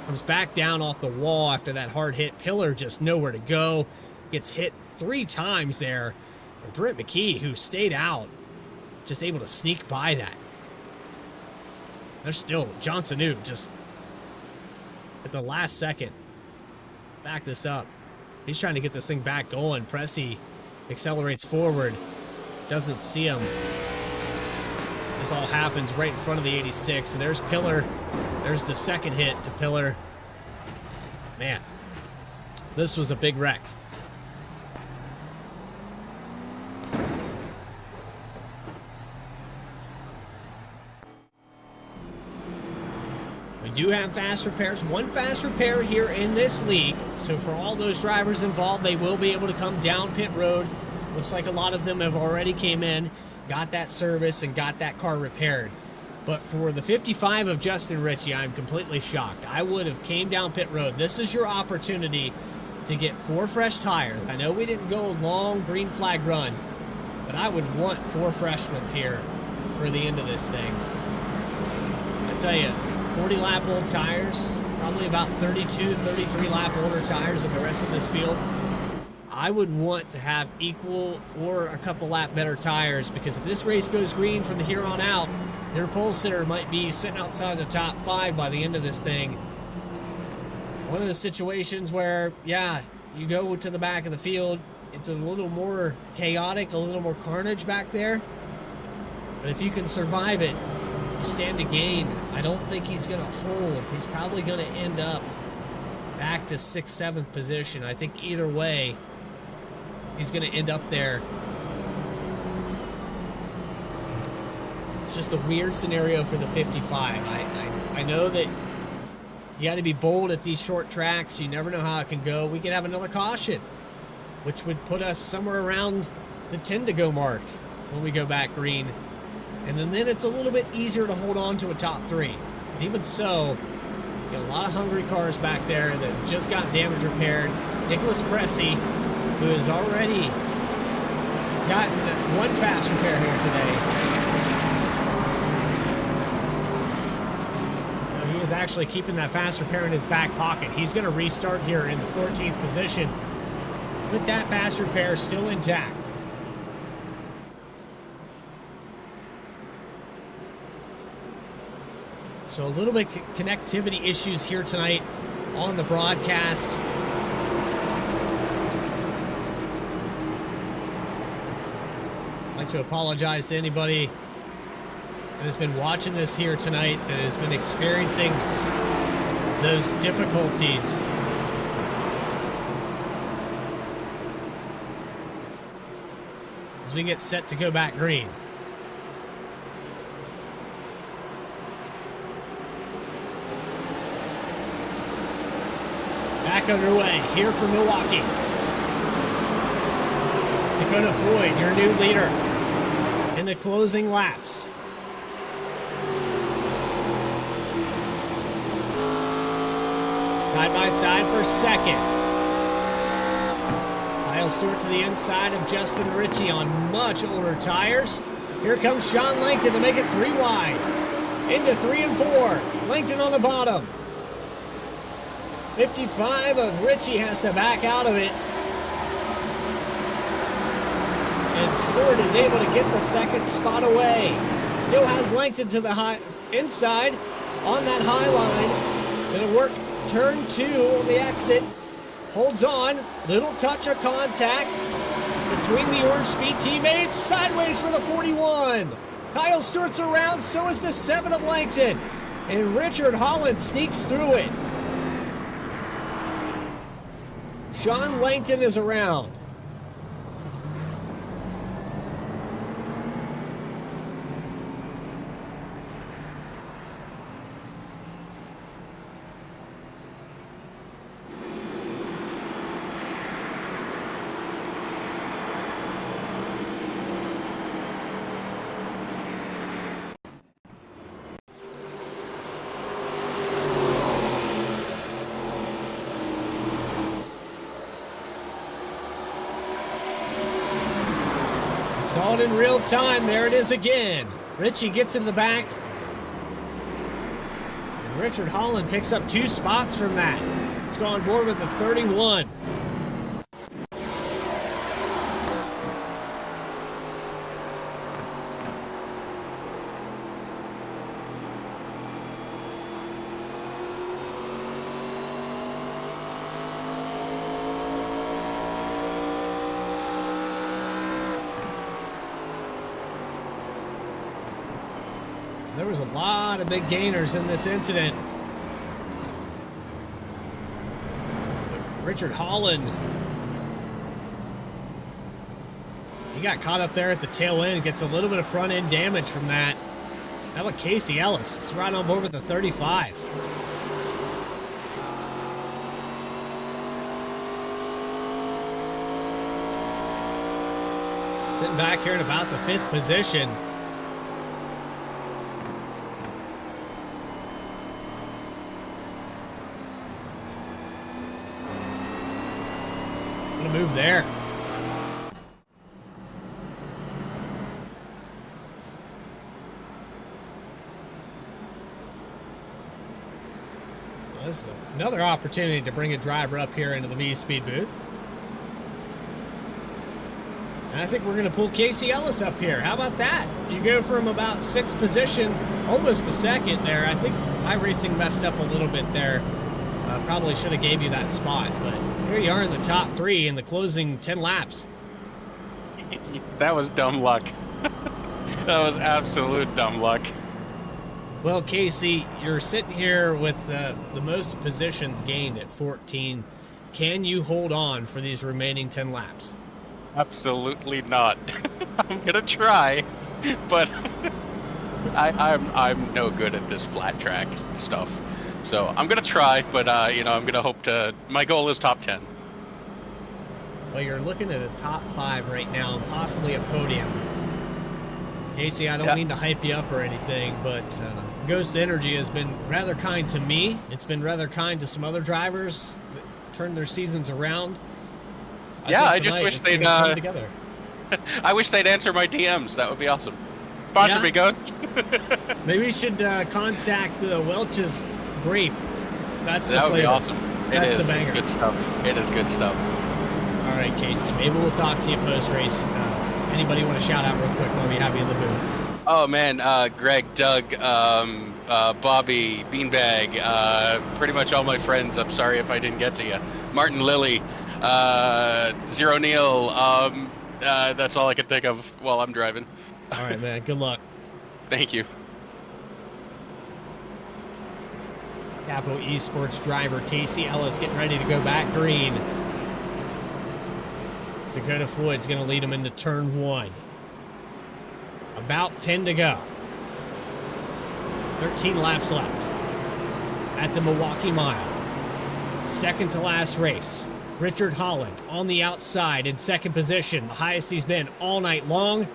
Comes back down off the wall after that hard hit. Pillar just nowhere to go. Gets hit 3 times there. And Brent McKee, who stayed out, just able to sneak by that. There's still Johnson Noob just at the last second. Back this up. He's trying to get this thing back going. Pressey accelerates forward. Doesn't see him. This all happens right in front of the 86. And there's Pillar. There's the second hit to Pillar. Man, this was a big wreck. We do have fast repairs. 1 fast repair here in this league. So for all those drivers involved, they will be able to come down pit road. Looks like a lot of them have already came in, got that service, and got that car repaired. But for the 55 of Justin Ritchie, I'm completely shocked. I would have came down pit road. This is your opportunity to get 4 fresh tires. I know we didn't go long green flag run, but I would want 4 freshmen here for the end of this thing. I tell you, 40 lap old tires, probably about 32, 33 lap older tires than the rest of this field. I would want to have equal or a couple lap better tires, because if this race goes green from the here on out, your pole sitter might be sitting outside the top 5 by the end of this thing. One of the situations where, yeah, you go to the back of the field, it's a little more chaotic, a little more carnage back there. But if you can survive it, you stand to gain. I don't think he's going to hold. He's probably going to end up back to 6th, 7th position. I think either way, he's going to end up there. It's just a weird scenario for the 55. I know that you got to be bold at these short tracks. You never know how it can go. We could have another caution, which would put us somewhere around the 10 to go mark when we go back green. And then it's a little bit easier to hold on to a top 3. And even so, you got a lot of hungry cars back there that just got damage repaired. Nicholas Pressey, who has already gotten 1 fast repair here today. He is actually keeping that fast repair in his back pocket. He's going to restart here in the 14th position with that fast repair still intact. So a little bit connectivity issues here tonight on the broadcast. like to apologize to anybody that has been watching this here tonight that has been experiencing those difficulties. As we get set to go back green. Back underway here from Milwaukee. Dakota Floyd, your new leader in the closing laps. Side by side for second. Kyle Stewart to the inside of Justin Ritchie on much older tires. Here comes Sean Langton to make it 3 wide. Into 3 and 4. Langton on the bottom. 55 of Ritchie has to back out of it. And Stewart is able to get the second spot away. Still has Langton to the inside on that high line. Gonna work turn 2 on the exit. Holds on. Little touch of contact between the Orange Speed teammates. Sideways for the 41. Kyle Stewart's around, so is the 7 of Langton. And Richard Holland sneaks through it. Sean Langton is around. Saw it in real time. There it is again. Ritchie gets into the back. And Richard Holland picks up 2 spots from that. Let's go on board with the 31. There was a lot of big gainers in this incident. Richard Holland, he got caught up there at the tail end, gets a little bit of front end damage from that. How about Casey Ellis? He's right on board with the 35. Sitting back here in about the 5th position. Move there. Well, this is another opportunity to bring a driver up here into the V-Speed booth. And I think we're going to pull Casey Ellis up here. How about that? You go from about 6th position, almost to 2nd there. I think iRacing messed up a little bit there. Probably should have gave you that spot, but here you are in the top 3 in the closing 10 laps. That was dumb luck. That was absolute dumb luck. Well, Casey, you're sitting here with the most positions gained at 14. Can you hold on for these remaining 10 laps? Absolutely not. I'm gonna try, but I'm no good at this flat track stuff. So I'm gonna try, but I'm gonna hope to. My goal is top 10. Well, you're looking at a top 5 right now, and possibly a podium. Casey, I don't mean to hype you up or anything, but Ghost Energy has been rather kind to me. It's been rather kind to some other drivers that turned their seasons around. I just wish they'd come together. I wish they'd answer my DMs. That would be awesome. Sponsor me, Ghost. Maybe we should contact the Welch's Grape. That would be awesome. That's it is. The banger. It's good stuff. It is good stuff. All right, Casey. Maybe we'll talk to you post-race. Anybody want to shout out real quick while we have you in the booth? Oh, man. Greg, Doug, Bobby, Beanbag, pretty much all my friends. I'm sorry if I didn't get to you. Martin Lilly, Zero Neil, That's all I can think of while I'm driving. All right, man. Good luck. Thank you. Capo Esports driver Casey Ellis getting ready to go back green. Dakota Floyd's going to lead him into turn 1. About 10 to go. 13 laps left at the Milwaukee Mile. Second to last race. Richard Holland on the outside in second position, the highest he's been all night long.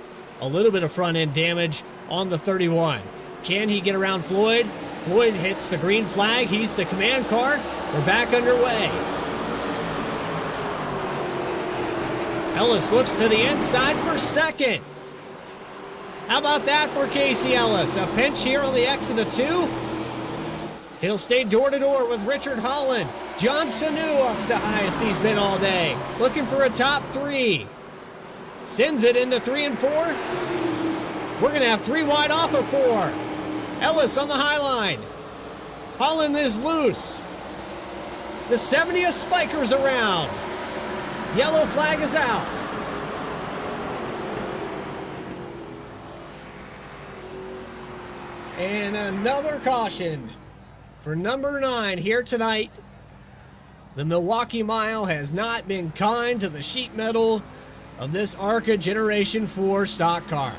A little bit of front end damage on the 31. Can he get around Floyd? Floyd hits the green flag. He's the command car. We're back underway. Ellis looks to the inside for second. How about that for Casey Ellis? A pinch here on the exit of 2. He'll stay door to door with Richard Holland. John Sanu up the highest he's been all day. Looking for a top 3. Sends it into 3 and 4. We're going to have 3 wide off of 4. Ellis on the high line. Holland is loose. The 70th Spiker's around. Yellow flag is out. And another caution for number 9 here tonight. The Milwaukee Mile has not been kind to the sheet metal of this ARCA Generation 4 stock car.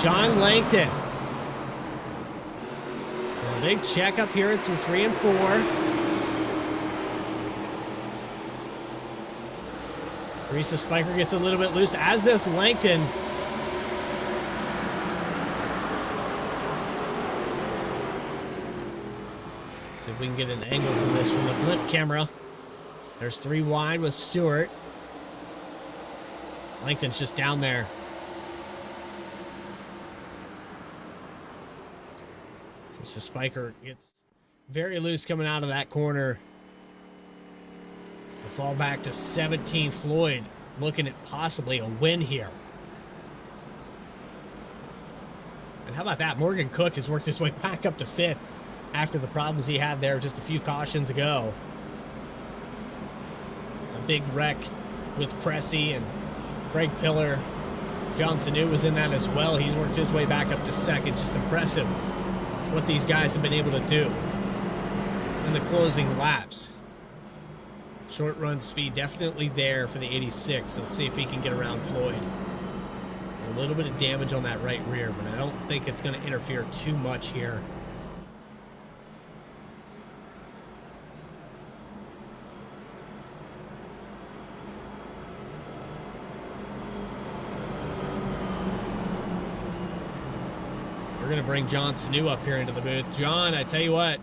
Sean Langton. A big check up here through 3 and 4. Teresa Spiker gets a little bit loose, as does Langton. Let's see if we can get an angle from this from the blimp camera. There's 3 wide with Stewart. Langton's just down there. So Spiker gets very loose coming out of that corner. We'll fall back to 17th. Floyd looking at possibly a win here. And how about that? Morgan Cook has worked his way back up to 5th after the problems he had there just a few cautions ago. A big wreck with Pressey and Greg Pillar. John Sanu was in that as well. He's worked his way back up to 2nd. Just impressive what these guys have been able to do in the closing laps. Short run speed definitely there for the 86. Let's see if he can get around Floyd. There's a little bit of damage on that right rear, but I don't think it's going to interfere too much here. We're going to bring John Sanu up here into the booth. John, I tell you what,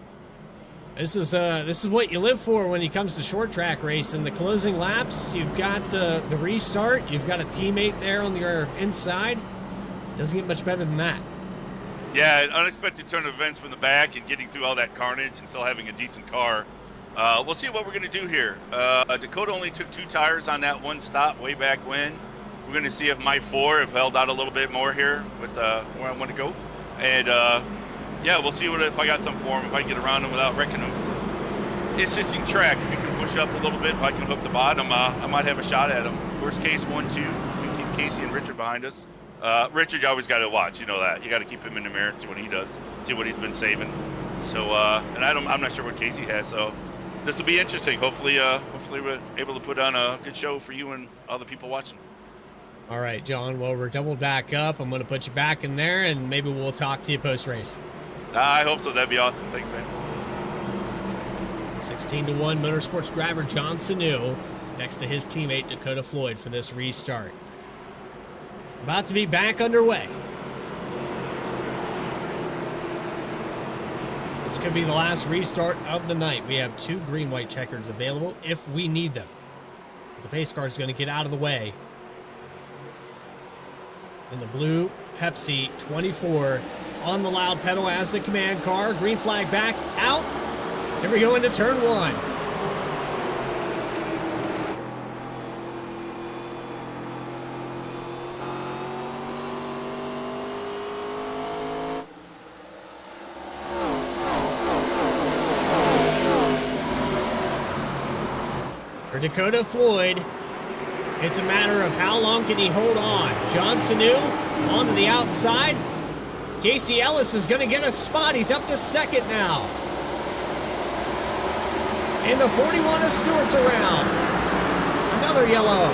this is what you live for when it comes to short track racing. The closing laps, you've got the restart, you've got a teammate there on your inside. Doesn't get much better than that. Yeah, unexpected turn of events from the back and getting through all that carnage and still having a decent car. We'll see what we're going to do here. Dakota only took 2 tires on that one stop way back when. We're going to see if my 4 have held out a little bit more here with where I want to go. And yeah, we'll see if I got some for him, if I can get around him without wrecking him. It's interesting track. If you can push up a little bit, if I can hook the bottom, I might have a shot at him. Worst case, 1-2. We keep Casey and Richard behind us. Richard, you always got to watch. You know that. You got to keep him in the mirror and see what he does, see what he's been saving. So, and I'm not sure what Casey has. So, this will be interesting. Hopefully we're able to put on a good show for you and other people watching. All right, John. Well, we're doubled back up. I'm going to put you back in there, and maybe we'll talk to you post-race. I hope so. That'd be awesome. Thanks, man. 16-1 Motorsports driver John Sanu next to his teammate Dakota Floyd for this restart. About to be back underway. This could be the last restart of the night. We have 2 green-white checkers available if we need them. The pace car is going to get out of the way. In the blue Pepsi 24 on the loud pedal as the command car. Green flag back, out. Here we go into turn 1. For Dakota Floyd, it's a matter of how long can he hold on. John Sanu onto the outside. Casey Ellis is going to get a spot. He's up to second now. And the 41 of Stewart's around. Another yellow.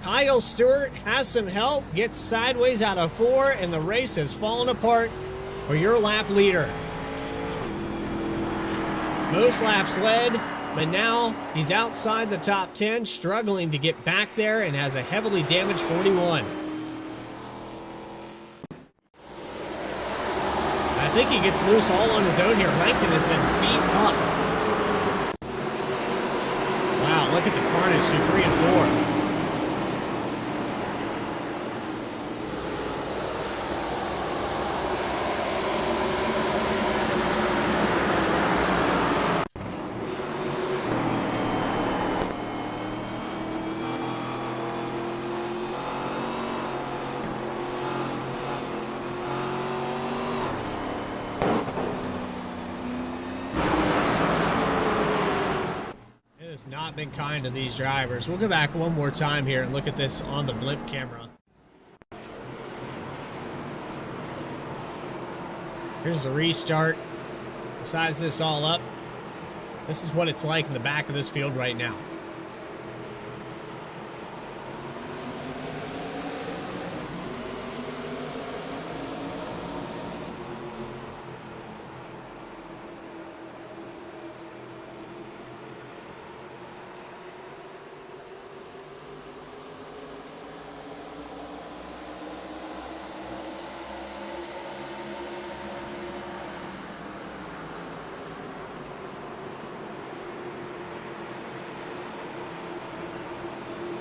Kyle Stewart has some help, gets sideways out of 4, and the race has fallen apart for your lap leader. Most laps led, but now he's outside the top 10, struggling to get back there, and has a heavily damaged 41. I think he gets loose all on his own here. Langton has been beat up. Wow, look at the carnage through 3 and 4. Not been kind to these drivers. We'll go back one more time here and look at this on the blimp camera. Here's the restart. Size this all up. This is what it's like in the back of this field right now.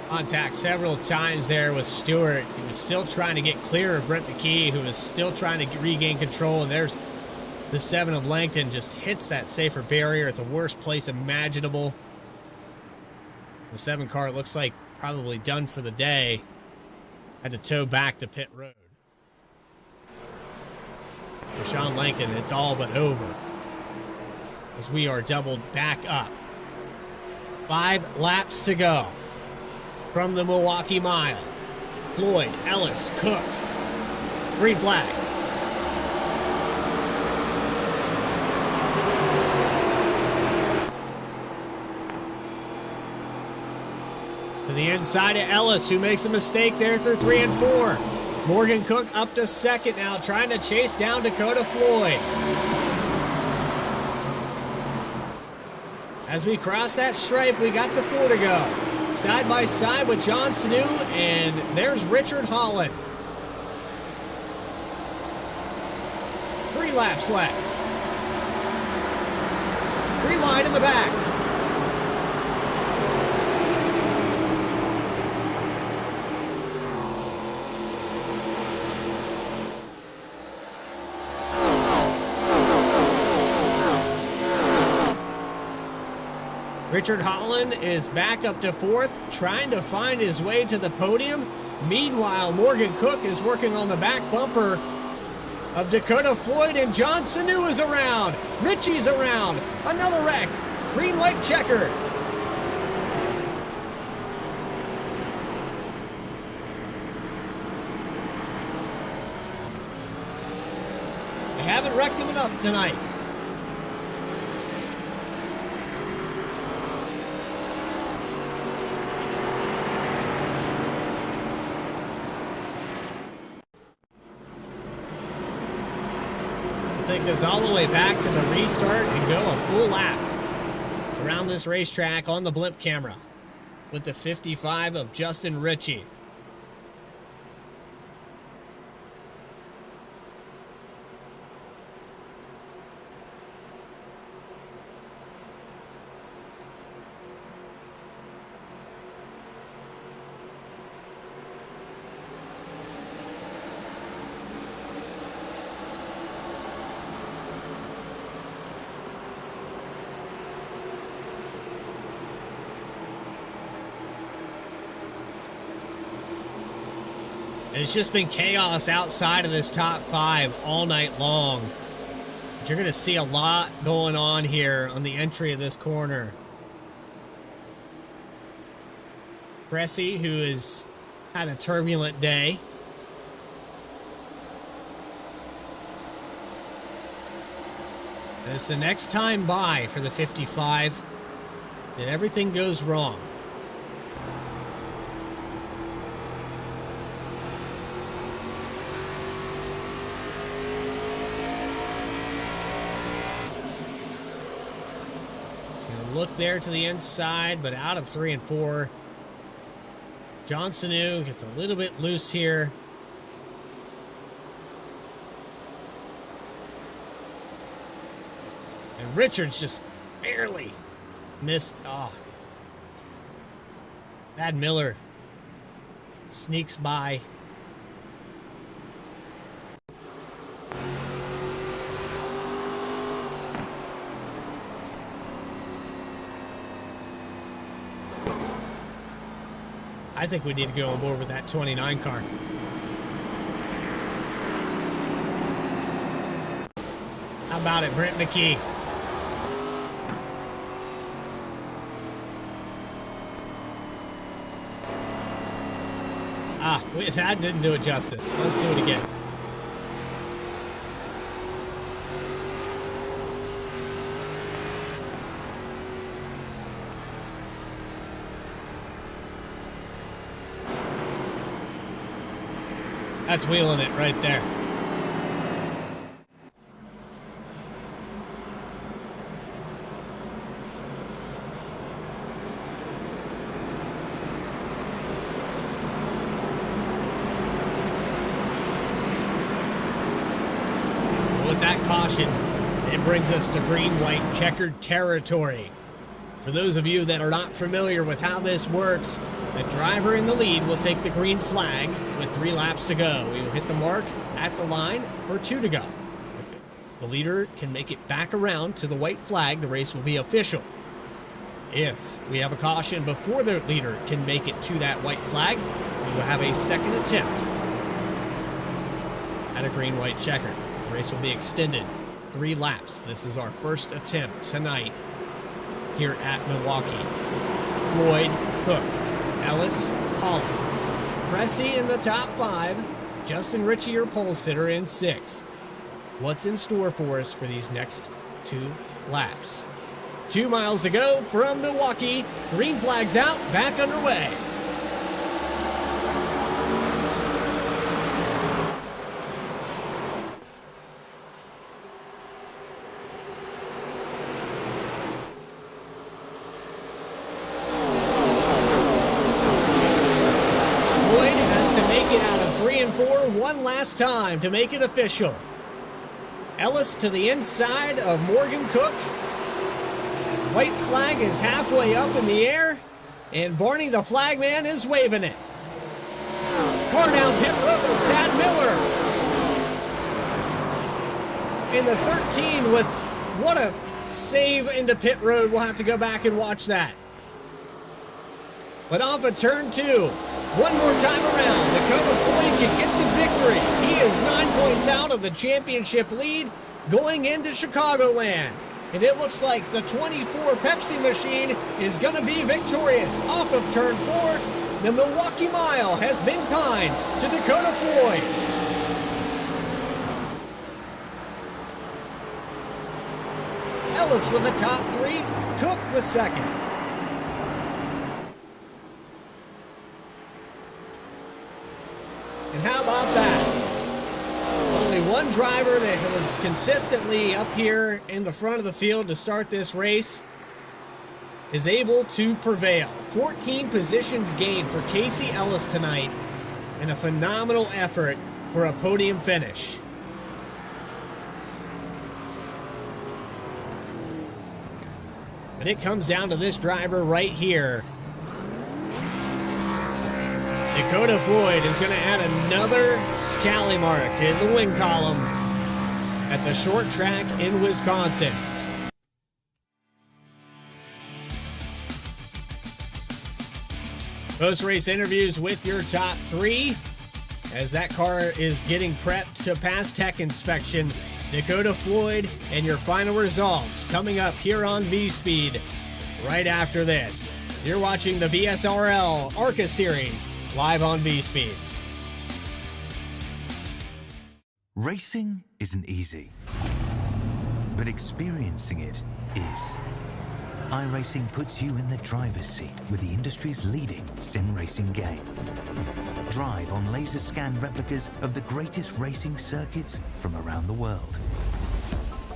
Contact several times there with Stewart. He was still trying to get clear of Brent McKee, who was still trying to regain control. And there's the 7 of Langton, just hits that safer barrier at the worst place imaginable. The 7 car looks like probably done for the day. Had to tow back to pit road. For Sean Langton, it's all but over, as we are doubled back up. 5 laps to go from the Milwaukee Mile. Floyd, Ellis, Cook. Green flag. To the inside of Ellis, who makes a mistake there through 3 and 4. Morgan Cook up to second now, trying to chase down Dakota Floyd. As we cross that stripe, we got the 4 to go. Side by side with John Sanu, and there's Richard Holland. 3 laps left. 3 wide in the back. Richard Holland is back up to 4th, trying to find his way to the podium. Meanwhile, Morgan Cook is working on the back bumper of Dakota Floyd, and John Sanu is around. Richie's around. Another wreck. Green-white checker. They haven't wrecked him enough tonight. Take this all the way back to the restart and go a full lap around this racetrack on the blimp camera with the 55 of Justin Ritchie. And it's just been chaos outside of this top 5 all night long. But you're going to see a lot going on here on the entry of this corner. Cressy, who has had a turbulent day. And it's the next time by for the 55 that everything goes wrong. He's going to look there to the inside, but out of 3 and 4. Johnson gets a little bit loose here. And Richards just barely missed. Oh. Thad Miller sneaks by. I think we need to go on board with that 29 car. How about it, Brent McKee? That didn't do it justice. Let's do it again. That's wheeling it right there. With that caution, it brings us to green-white checkered territory. For those of you that are not familiar with how this works, the driver in the lead will take the green flag with 3 laps to go. We will hit the mark at the line for 2 to go. If the leader can make it back around to the white flag, the race will be official. If we have a caution before the leader can make it to that white flag, we will have a second attempt at a green-white checker. The race will be extended 3 laps. This is our first attempt tonight here at Milwaukee. Floyd, Cook, Ellis, Holland, Cressy in the top 5, Justin Ritchie, your pole sitter, in 6th. What's in store for us for these next 2 laps? 2 miles to go from Milwaukee. Green flag's out, back underway. One last time to make it official. Ellis to the inside of Morgan Cook. White flag is halfway up in the air, and Barney the flagman is waving it. Car down pit road, Thad Miller. In the 13 with what a save into pit road. We'll have to go back and watch that. But off of turn 2. One more time around, Dakota Floyd can get the victory. He is 9 points out of the championship lead going into Chicagoland. And it looks like the 24 Pepsi machine is going to be victorious off of turn 4. The Milwaukee Mile has been kind to Dakota Floyd. Ellis with the top 3, Cook was second. And how about that? Only one driver that was consistently up here in the front of the field to start this race is able to prevail. 14 positions gained for Casey Ellis tonight, and a phenomenal effort for a podium finish. But it comes down to this driver right here. Dakota Floyd is going to add another tally mark in the win column at the short track in Wisconsin. Post-race interviews with your top 3 as that car is getting prepped to pass tech inspection Dakota Floyd, and your final results coming up here on V-Speed right after this. You're watching the VSRL ARCA Series live on V-Speed. Racing isn't easy, but experiencing it is. iRacing puts you in the driver's seat with the industry's leading sim racing game. Drive on laser scan replicas of the greatest racing circuits from around the world.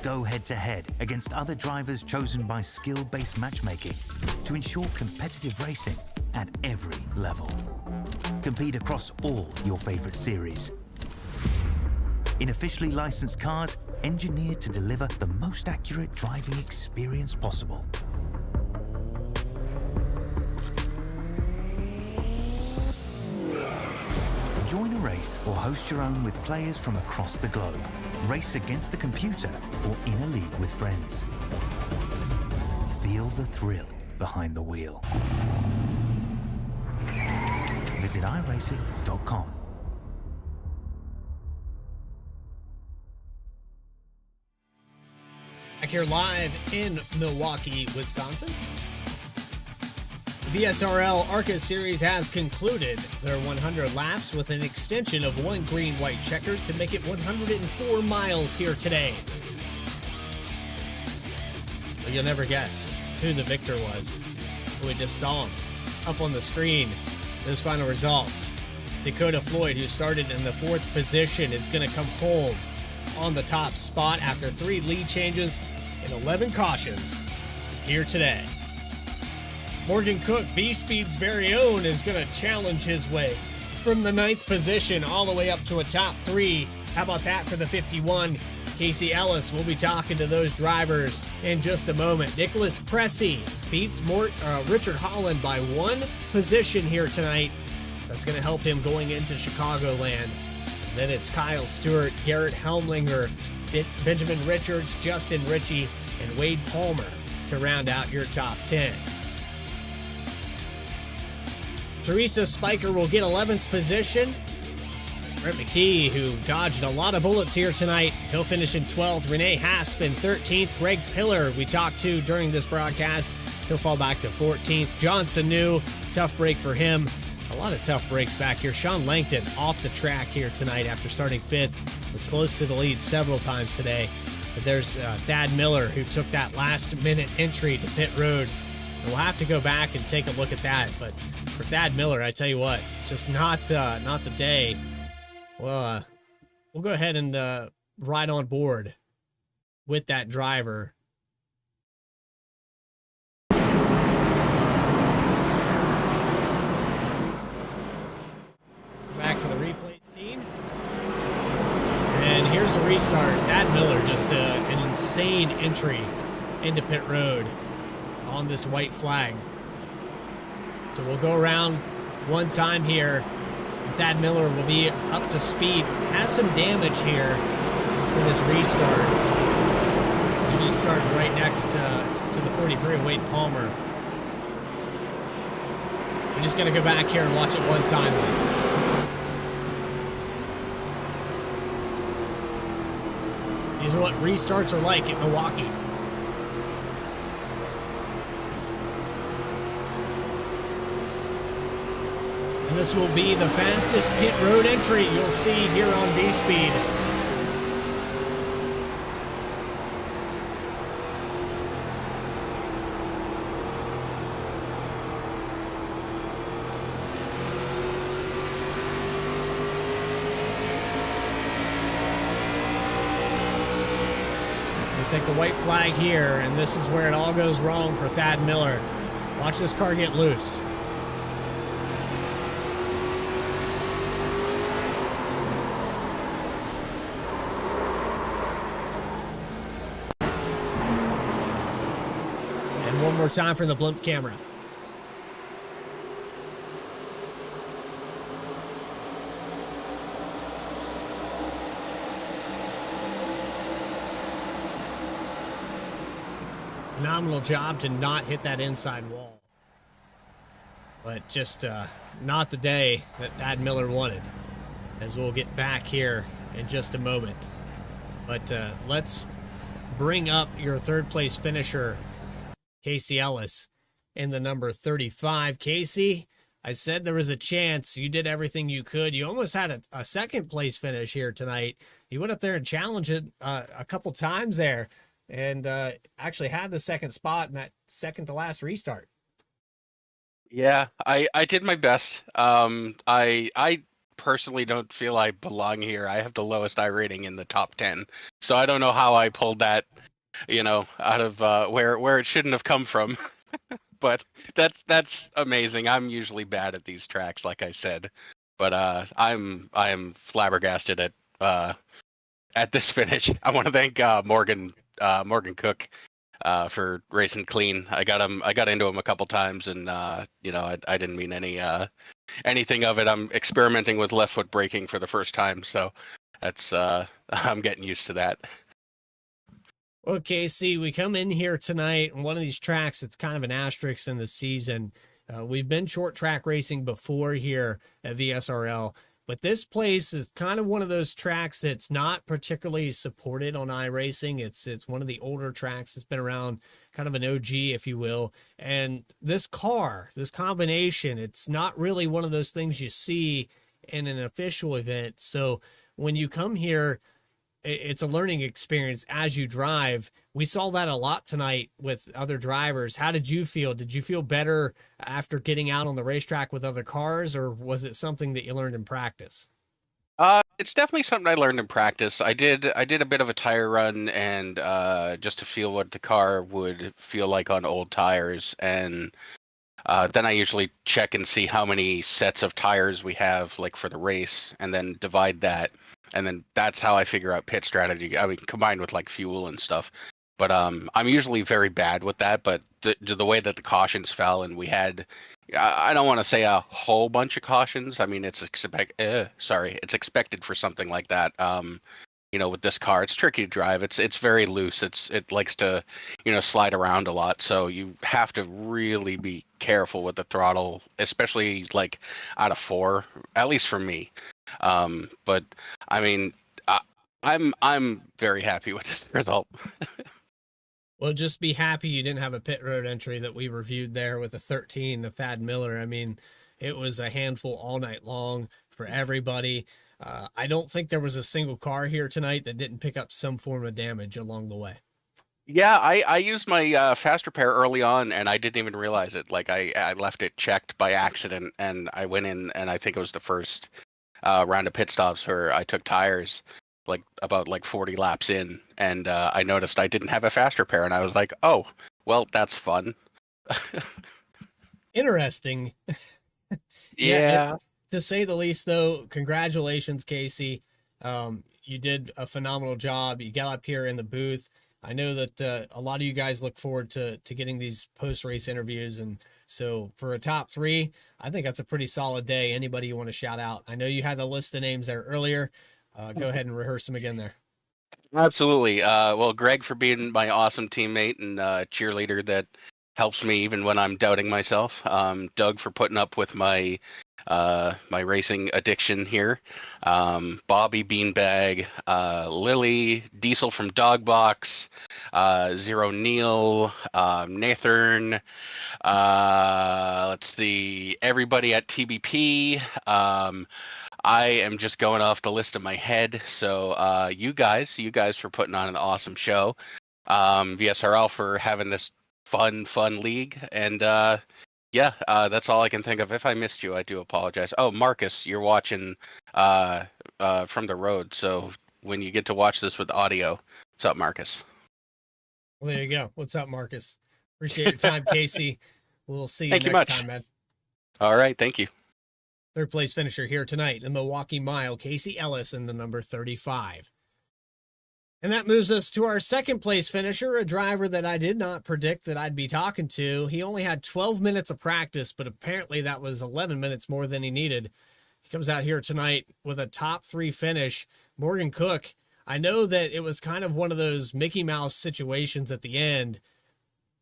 Go head-to-head against other drivers chosen by skill-based matchmaking to ensure competitive racing at every level. Compete across all your favorite series. In officially licensed cars, engineered to deliver the most accurate driving experience possible. Join a race or host your own with players from across the globe. Race against the computer or in a league with friends. Feel the thrill behind the wheel. Visit iRacing.com. Back here live in Milwaukee, Wisconsin. The VSRL ARCA Series has concluded their 100 laps with an extension of one green-white checker to make it 104 miles here today. But you'll never guess who the victor was. We just saw him up on the screen. Those final results. Dakota Floyd, who started in the 4th position, is going to come home on the top spot after 3 lead changes and 11 cautions here today. Morgan Cook, V-Speed's very own, is going to challenge his way from the 9th position all the way up to a top 3. How about that for the 51? Casey Ellis will be talking to those drivers in just a moment. Nicholas Pressey beats Richard Holland by 1 position here tonight. That's going to help him going into Chicagoland. Then it's Kyle Stewart, Garrett Helmlinger, Benjamin Richards, Justin Ritchie, and Wade Palmer to round out your top 10. Teresa Spiker will get 11th position. Brett McKee, who dodged a lot of bullets here tonight, he'll finish in 12th. Renee Hasp in 13th. Greg Pillar, we talked to during this broadcast, he'll fall back to 14th. John Sanu, tough break for him. A lot of tough breaks back here. Sean Langton off the track here tonight after starting 5th. Was close to the lead several times today. But there's Thad Miller, who took that last-minute entry to pit road. And we'll have to go back and take a look at that. But for Thad Miller, I tell you what, just not the day. Well, we'll go ahead and ride on board with that driver. Let's go back to the replay scene. And here's the restart. Thad Miller, just an insane entry into pit road on this white flag. So we'll go around one time here. Thad Miller will be up to speed. Has some damage here with his restart. He started right next to the 43 of Wade Palmer. We're just going to go back here and watch it one time. These are what restarts are like in Milwaukee. And this will be the fastest pit road entry you'll see here on V-Speed. We take the white flag here, and this is where it all goes wrong for Thad Miller. Watch this car get loose. One more time for the blimp camera. Phenomenal job to not hit that inside wall. But just not the day that Thad Miller wanted. As we'll get back here in just a moment. But let's bring up your third place finisher, Casey Ellis, in the number 35. Casey, I said there was a chance. You did everything you could. You almost had a second place finish here tonight. You went up there and challenged it a couple times there, and actually had the second spot in that second to last restart. Yeah, I did my best. I personally don't feel I belong here. I have the lowest I rating in the top 10, so I don't know how I pulled that, out of where it shouldn't have come from. But that's amazing. I'm usually bad at these tracks, like I said, but I am flabbergasted at this finish. I want to thank Morgan Cook for racing clean. I got into him a couple times, and I didn't mean anything of it. I'm experimenting with left foot braking for the first time, so that's I'm getting used to that. Well, Casey, we come in here tonight on one of these tracks. It's kind of an asterisk in the season. We've been short track racing before here at Vsrl, but this place is kind of one of those tracks that's not particularly supported on iRacing. It's one of the older tracks that's been around, kind of an OG, if you will. And this combination, it's not really one of those things you see in an official event. So when you come here, it's a learning experience as you drive. We saw that a lot tonight with other drivers. How did you feel? Did you feel better after getting out on the racetrack with other cars, or was it something that you learned in practice? It's definitely something I learned in practice. I did a bit of a tire run, and just to feel what the car would feel like on old tires, and then I usually check and see how many sets of tires we have, like, for the race, and then divide that. And then that's how I figure out pit strategy. I mean, combined with like fuel and stuff. But I'm usually very bad with that. But the way that the cautions fell, and we had, I don't want to say a whole bunch of cautions. I mean, it's expected for something like that. With this car, it's tricky to drive. It's very loose. It likes to, slide around a lot. So you have to really be careful with the throttle, especially like out of 4, at least for me. But I mean, I'm very happy with this result. Well, just be happy you didn't have a pit road entry that we reviewed there with a 13, the Thad Miller. I mean, it was a handful all night long for everybody. I don't think there was a single car here tonight that didn't pick up some form of damage along the way. Yeah, I used my fast repair early on, and I didn't even realize it. Like I left it checked by accident, and I went in, and I think it was the first round of pit stops where I took tires about 40 laps in, and I noticed I didn't have a fast repair, and I was like, oh, well, that's fun. Interesting. Yeah. To say the least, though, congratulations, Casey. You did a phenomenal job. You got up here in the booth. I know that a lot of you guys look forward to getting these post-race interviews, and so for a top 3, I think that's a pretty solid day. Anybody you want to shout out? I know you had a list of names there earlier. Go ahead and rehearse them again there. Absolutely. Well, Greg for being my awesome teammate and cheerleader that helps me even when I'm doubting myself. Doug for putting up with my racing addiction here. Bobby Beanbag, Lily, Diesel from Dogbox, Zero Neil, Nathan. Let's see, everybody at TBP. I am just going off the list of my head. So you guys for putting on an awesome show. Vsrl for having this fun league. And that's all I can think of. If I missed you, I do apologize. Oh, Marcus, you're watching from the road. So when you get to watch this with audio, what's up, Marcus? Well, there you go. What's up, Marcus? Appreciate your time, Casey. We'll see you Thank you next much. time, man. All right. Thank you. Third place finisher here tonight, the Milwaukee Mile, Casey Ellis in the number 35. And that moves us to our second place finisher, a driver that I did not predict that I'd be talking to. He only had 12 minutes of practice, but apparently that was 11 minutes more than he needed. He comes out here tonight with a top 3 finish. Morgan Cook, I know that it was kind of one of those Mickey Mouse situations at the end.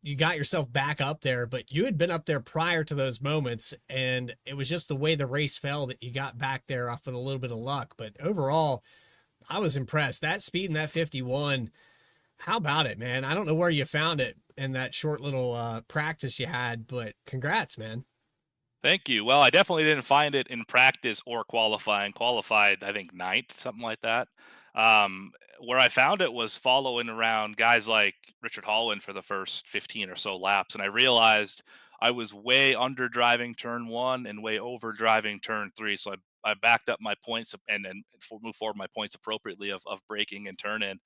You got yourself back up there, but you had been up there prior to those moments, and it was just the way the race fell that you got back there off of a little bit of luck. But overall, I was impressed. That speed in that 51. How about it, man? I don't know where you found it in that short little practice you had, but congrats, man. Thank you. Well, I definitely didn't find it in practice or qualifying. Qualified, I think ninth, something like that. Um, where I found it was following around guys like Richard Holland for the first 15 or so laps, and I realized I was way under driving turn one and way over driving turn three. So I backed up my points and moved forward my points appropriately of braking and turn in.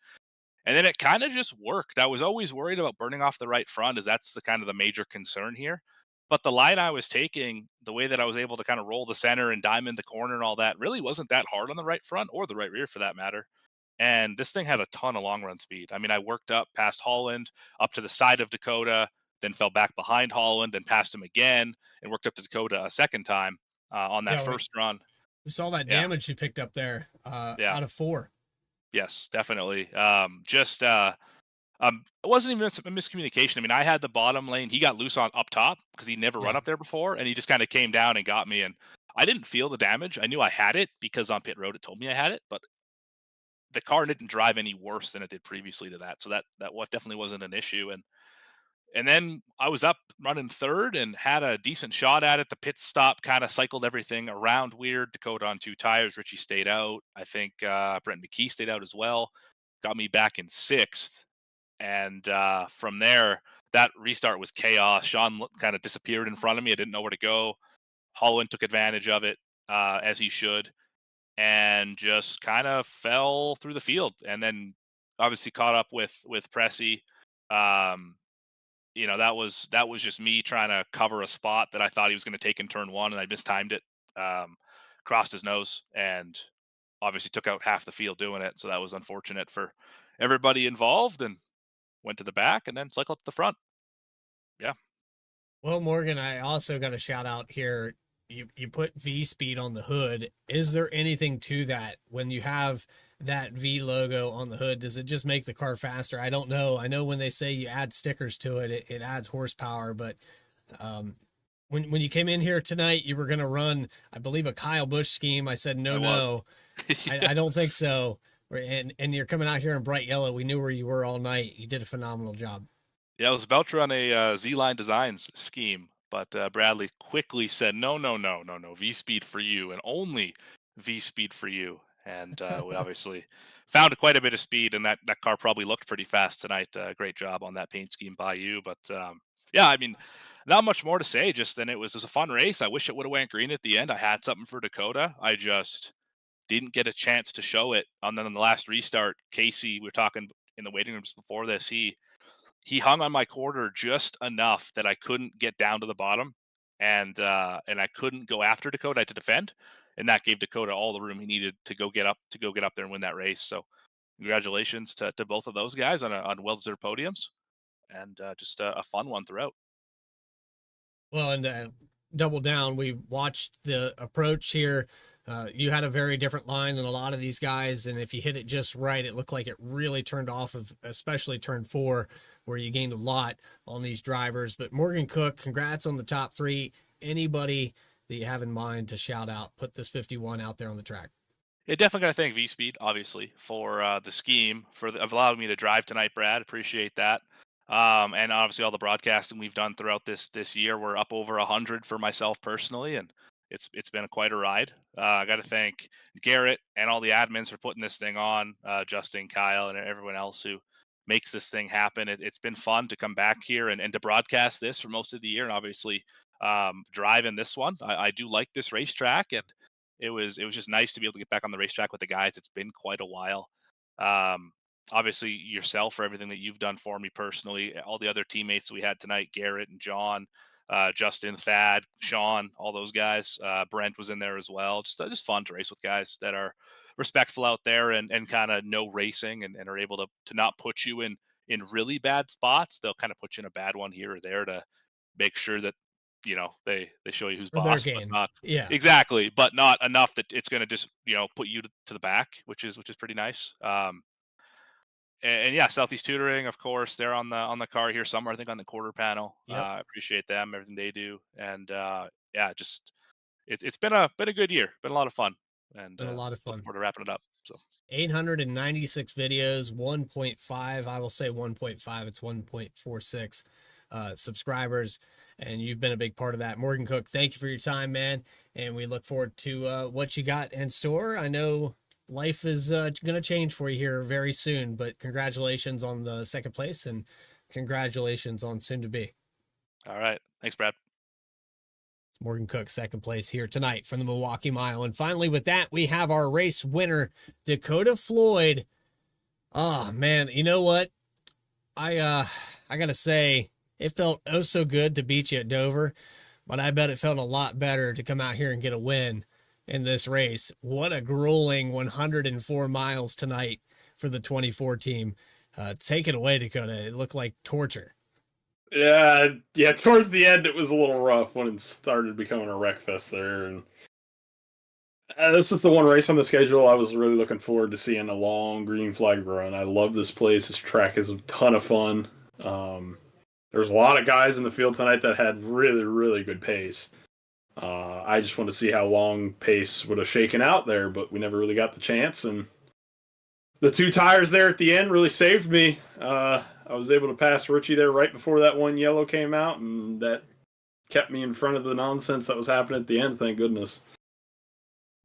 And then it kind of just worked. I was always worried about burning off the right front, as that's the kind of the major concern here. But the line I was taking, the way that I was able to kind of roll the center and diamond the corner and all that, really wasn't that hard on the right front or the right rear for that matter. And this thing had a ton of long run speed. I mean, I worked up past Holland, up to the side of Dakota, then fell back behind Holland, then passed him again, and worked up to Dakota a second time on that Yeah, first run. we saw that Yeah, damage you picked up there yeah, out of 4. yes, definitely. It wasn't even a miscommunication. I mean, I had the bottom lane. He got loose on up top because he'd never run Yeah. up there before, and he just kind of came down and got me. And I didn't feel the damage. I knew I had it because on pit road it told me I had it, but the car didn't drive any worse than it did previously to that. So that definitely wasn't an issue. And then I was up running third and had a decent shot at it. The pit stop kind of cycled everything around weird. Dakota on 2 tires. Richie stayed out. I think Brent McKee stayed out as well. Got me back in sixth. And from there, that restart was chaos. Sean kind of disappeared in front of me. I didn't know where to go. Holland took advantage of it as he should, and just kind of fell through the field. And then obviously caught up with Pressy. Um, that was just me trying to cover a spot that I thought he was going to take in turn one, and I mistimed it. Crossed his nose, and obviously took out half the field doing it. So that was unfortunate for everybody involved, and went to the back and then cycled up the front. Yeah. Well, Morgan, I also got a shout out here. You put V speed on the hood. Is there anything to that when you have that V logo on the hood? Does it just make the car faster? I don't know. I know when they say you add stickers to it, it adds horsepower, but when you came in here tonight, you were going to run, I believe, a Kyle Busch scheme. I said, no, I don't think so. And you're coming out here in bright yellow. We knew where you were all night. You did a phenomenal job. Yeah, I was about to run a Z-Line Designs scheme, but Bradley quickly said, no, no, no, no, no, V-Speed for you, and only V-Speed for you. And we obviously found quite a bit of speed, and that car probably looked pretty fast tonight. Great job on that paint scheme by you. But yeah, I mean, not much more to say. Just then it was a fun race. I wish it would have went green at the end. I had something for Dakota. I just didn't get a chance to show it. And then on the last restart, Casey, we were talking in the waiting rooms before this, he hung on my quarter just enough that I couldn't get down to the bottom, and I couldn't go after Dakota. I had to defend, and that gave Dakota all the room he needed to go get up there and win that race. So congratulations to both of those guys on well-deserved podiums, and just a fun one throughout. Well, and double down, we watched the approach here. You had a very different line than a lot of these guys, and if you hit it just right, it looked like it really turned off of, especially turn 4, where you gained a lot on these drivers. But Morgan Cook, congrats on the top 3. Anybody that you have in mind to shout out, put this 51 out there on the track. Yeah, definitely got to thank V-Speed, obviously, for the scheme, of allowing me to drive tonight, Brad. Appreciate that. And obviously all the broadcasting we've done throughout this year. We're up over 100 for myself personally, and it's been quite a ride. I got to thank Garrett and all the admins for putting this thing on, Justin, Kyle, and everyone else who makes this thing happen. It's been fun to come back here and to broadcast this for most of the year, and obviously drive in this one. I do like this racetrack, and it was just nice to be able to get back on the racetrack with the guys. It's been quite a while. Obviously yourself for everything that you've done for me personally, all the other teammates that we had tonight, Garrett and John, Justin, Thad, Sean, all those guys. Brent was in there as well. Just fun to race with guys that are respectful out there and kind of know racing and are able to not put you in really bad spots. They'll kind of put you in a bad one here or there to make sure that they show you who's For their boss, but game. not Yeah. exactly, but not enough that it's going to just put you to the back, which is pretty nice. And yeah, Southeast Tutoring, of course, they're on the car here somewhere. I think on the quarter panel. Yep. I appreciate them, everything they do, and yeah, just it's been a good year. Been a lot of fun. and Been a lot of fun. looking forward to wrapping it up. So 896 videos, 1.5, I will say 1.5, it's 1.46 subscribers, and you've been a big part of that. Morgan Cook, thank you for your time, man, and we look forward to what you got in store. I know life is going to change for you here very soon, but congratulations on the second place, and congratulations on soon to be. all right, thanks, Brad. It's Morgan Cook, second place here tonight from the Milwaukee Mile. And finally, with that, we have our race winner, Dakota Floyd. Oh man, you know what? I gotta say, it felt oh so good to beat you at Dover, but I bet it felt a lot better to come out here and get a win in this race. What a grueling 104 miles tonight for the 24 team. Take it away, Dakota. It looked like torture. Yeah. Towards the end, it was a little rough when it started becoming a wreck fest there. And this is the one race on the schedule I was really looking forward to seeing, a long green flag run. I love this place. This track is a ton of fun. There's a lot of guys in the field tonight that had really, really good pace. I just want to see how long pace would have shaken out there, but we never really got the chance. And the 2 tires there at the end really saved me. I was able to pass Richie there right before that one yellow came out, and that kept me in front of the nonsense that was happening at the end, thank goodness.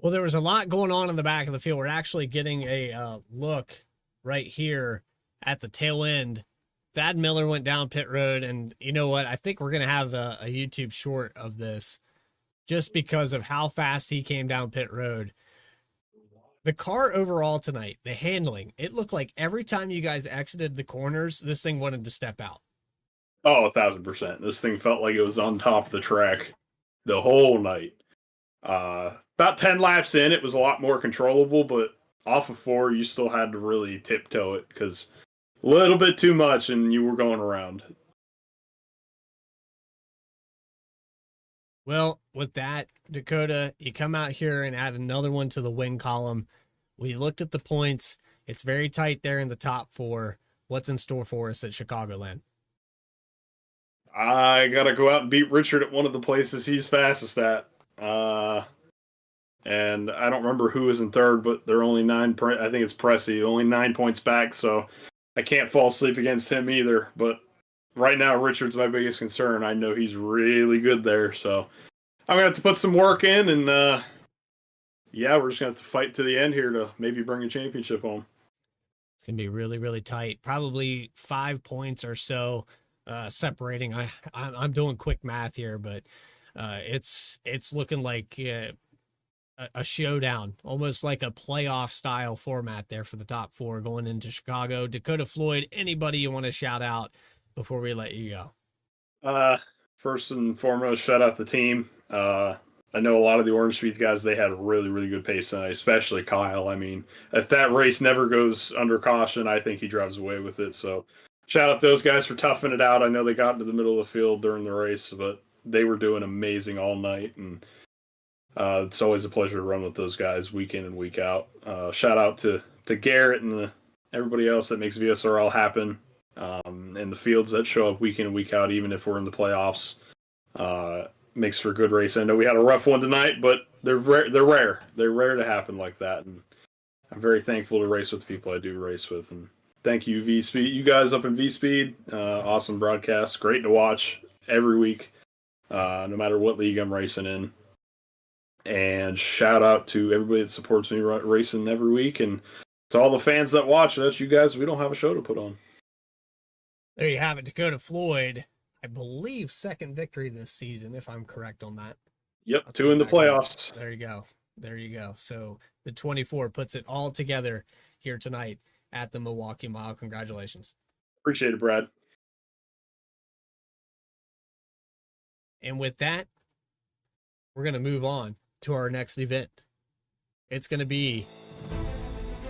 Well, there was a lot going on in the back of the field. We're actually getting a look right here at the tail end. Thad Miller went down pit road, and you know what? I think we're going to have a YouTube short of this just because of how fast he came down pit road. The car overall tonight, the handling, it looked like every time you guys exited the corners, this thing wanted to step out. Oh, 1,000%. This thing felt like it was on top of the track the whole night. About 10 laps in, it was a lot more controllable, but off of 4, you still had to really tiptoe it because a little bit too much and you were going around. Well, with that, Dakota, you come out here and add another one to the win column. We looked at the points. It's very tight there in the top 4. What's in store for us at Chicagoland? I got to go out and beat Richard at one of the places he's fastest at. And I don't remember who is in third, but they're only 9. I think it's Pressy, only 9 points back, so I can't fall asleep against him either. But right now, Richard's my biggest concern. I know he's really good there, so I'm going to have to put some work in, and we're just going to have to fight to the end here to maybe bring a championship home. It's going to be really, really tight. Probably 5 points or so separating. I'm doing quick math here, but it's looking like a showdown, almost like a playoff style format there for the top 4 going into Chicago. Dakota Floyd, anybody you want to shout out before we let you go? First and foremost, shout out the team. I know a lot of the Orange Speed guys, they had a really, really good pace tonight, especially Kyle. I mean, if that race never goes under caution, I think he drives away with it. So shout out those guys for toughing it out. I know they got into the middle of the field during the race, but they were doing amazing all night. And it's always a pleasure to run with those guys week in and week out. Shout out to Garrett and everybody else that makes Vsrl happen. And the fields that show up week in and week out, even if we're in the playoffs, makes for a good race. I know we had a rough one tonight, but they're rare. They're rare to happen like that. And I'm very thankful to race with the people I do race with. And thank you, V Speed. You guys up in V Speed, awesome broadcast. Great to watch every week, no matter what league I'm racing in. And shout out to everybody that supports me racing every week. And to all the fans that watch, that's you guys. We don't have a show to put on. There you have it, Dakota Floyd. I believe second victory this season, if I'm correct on that. Yep, 2 in the playoffs. There you go. So the 24 puts it all together here tonight at the Milwaukee Mile. Congratulations. Appreciate it, Brad. And with that, we're going to move on to our next event. It's going to be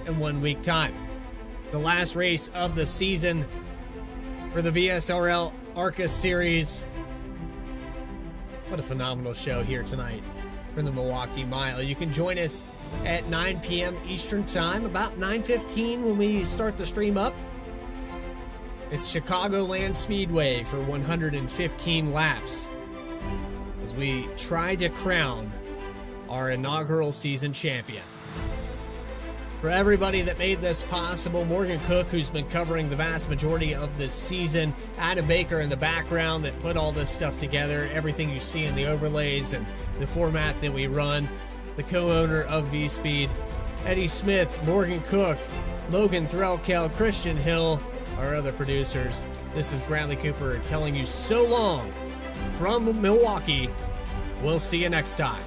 in 1 week time. The last race of the season for the Vsrl ARCA Series. What a phenomenal show here tonight from the Milwaukee Mile. You can join us at 9 p.m. Eastern Time, about 9:15 when we start the stream up. It's Chicagoland Speedway for 115 laps as we try to crown our inaugural season champion. For everybody that made this possible, Morgan Cook, who's been covering the vast majority of this season, Adam Baker in the background that put all this stuff together, everything you see in the overlays and the format that we run, the co-owner of V-Speed, Eddie Smith, Morgan Cook, Logan Threlkel, Christian Hill, our other producers. This is Bradley Cooper telling you so long from Milwaukee. We'll see you next time.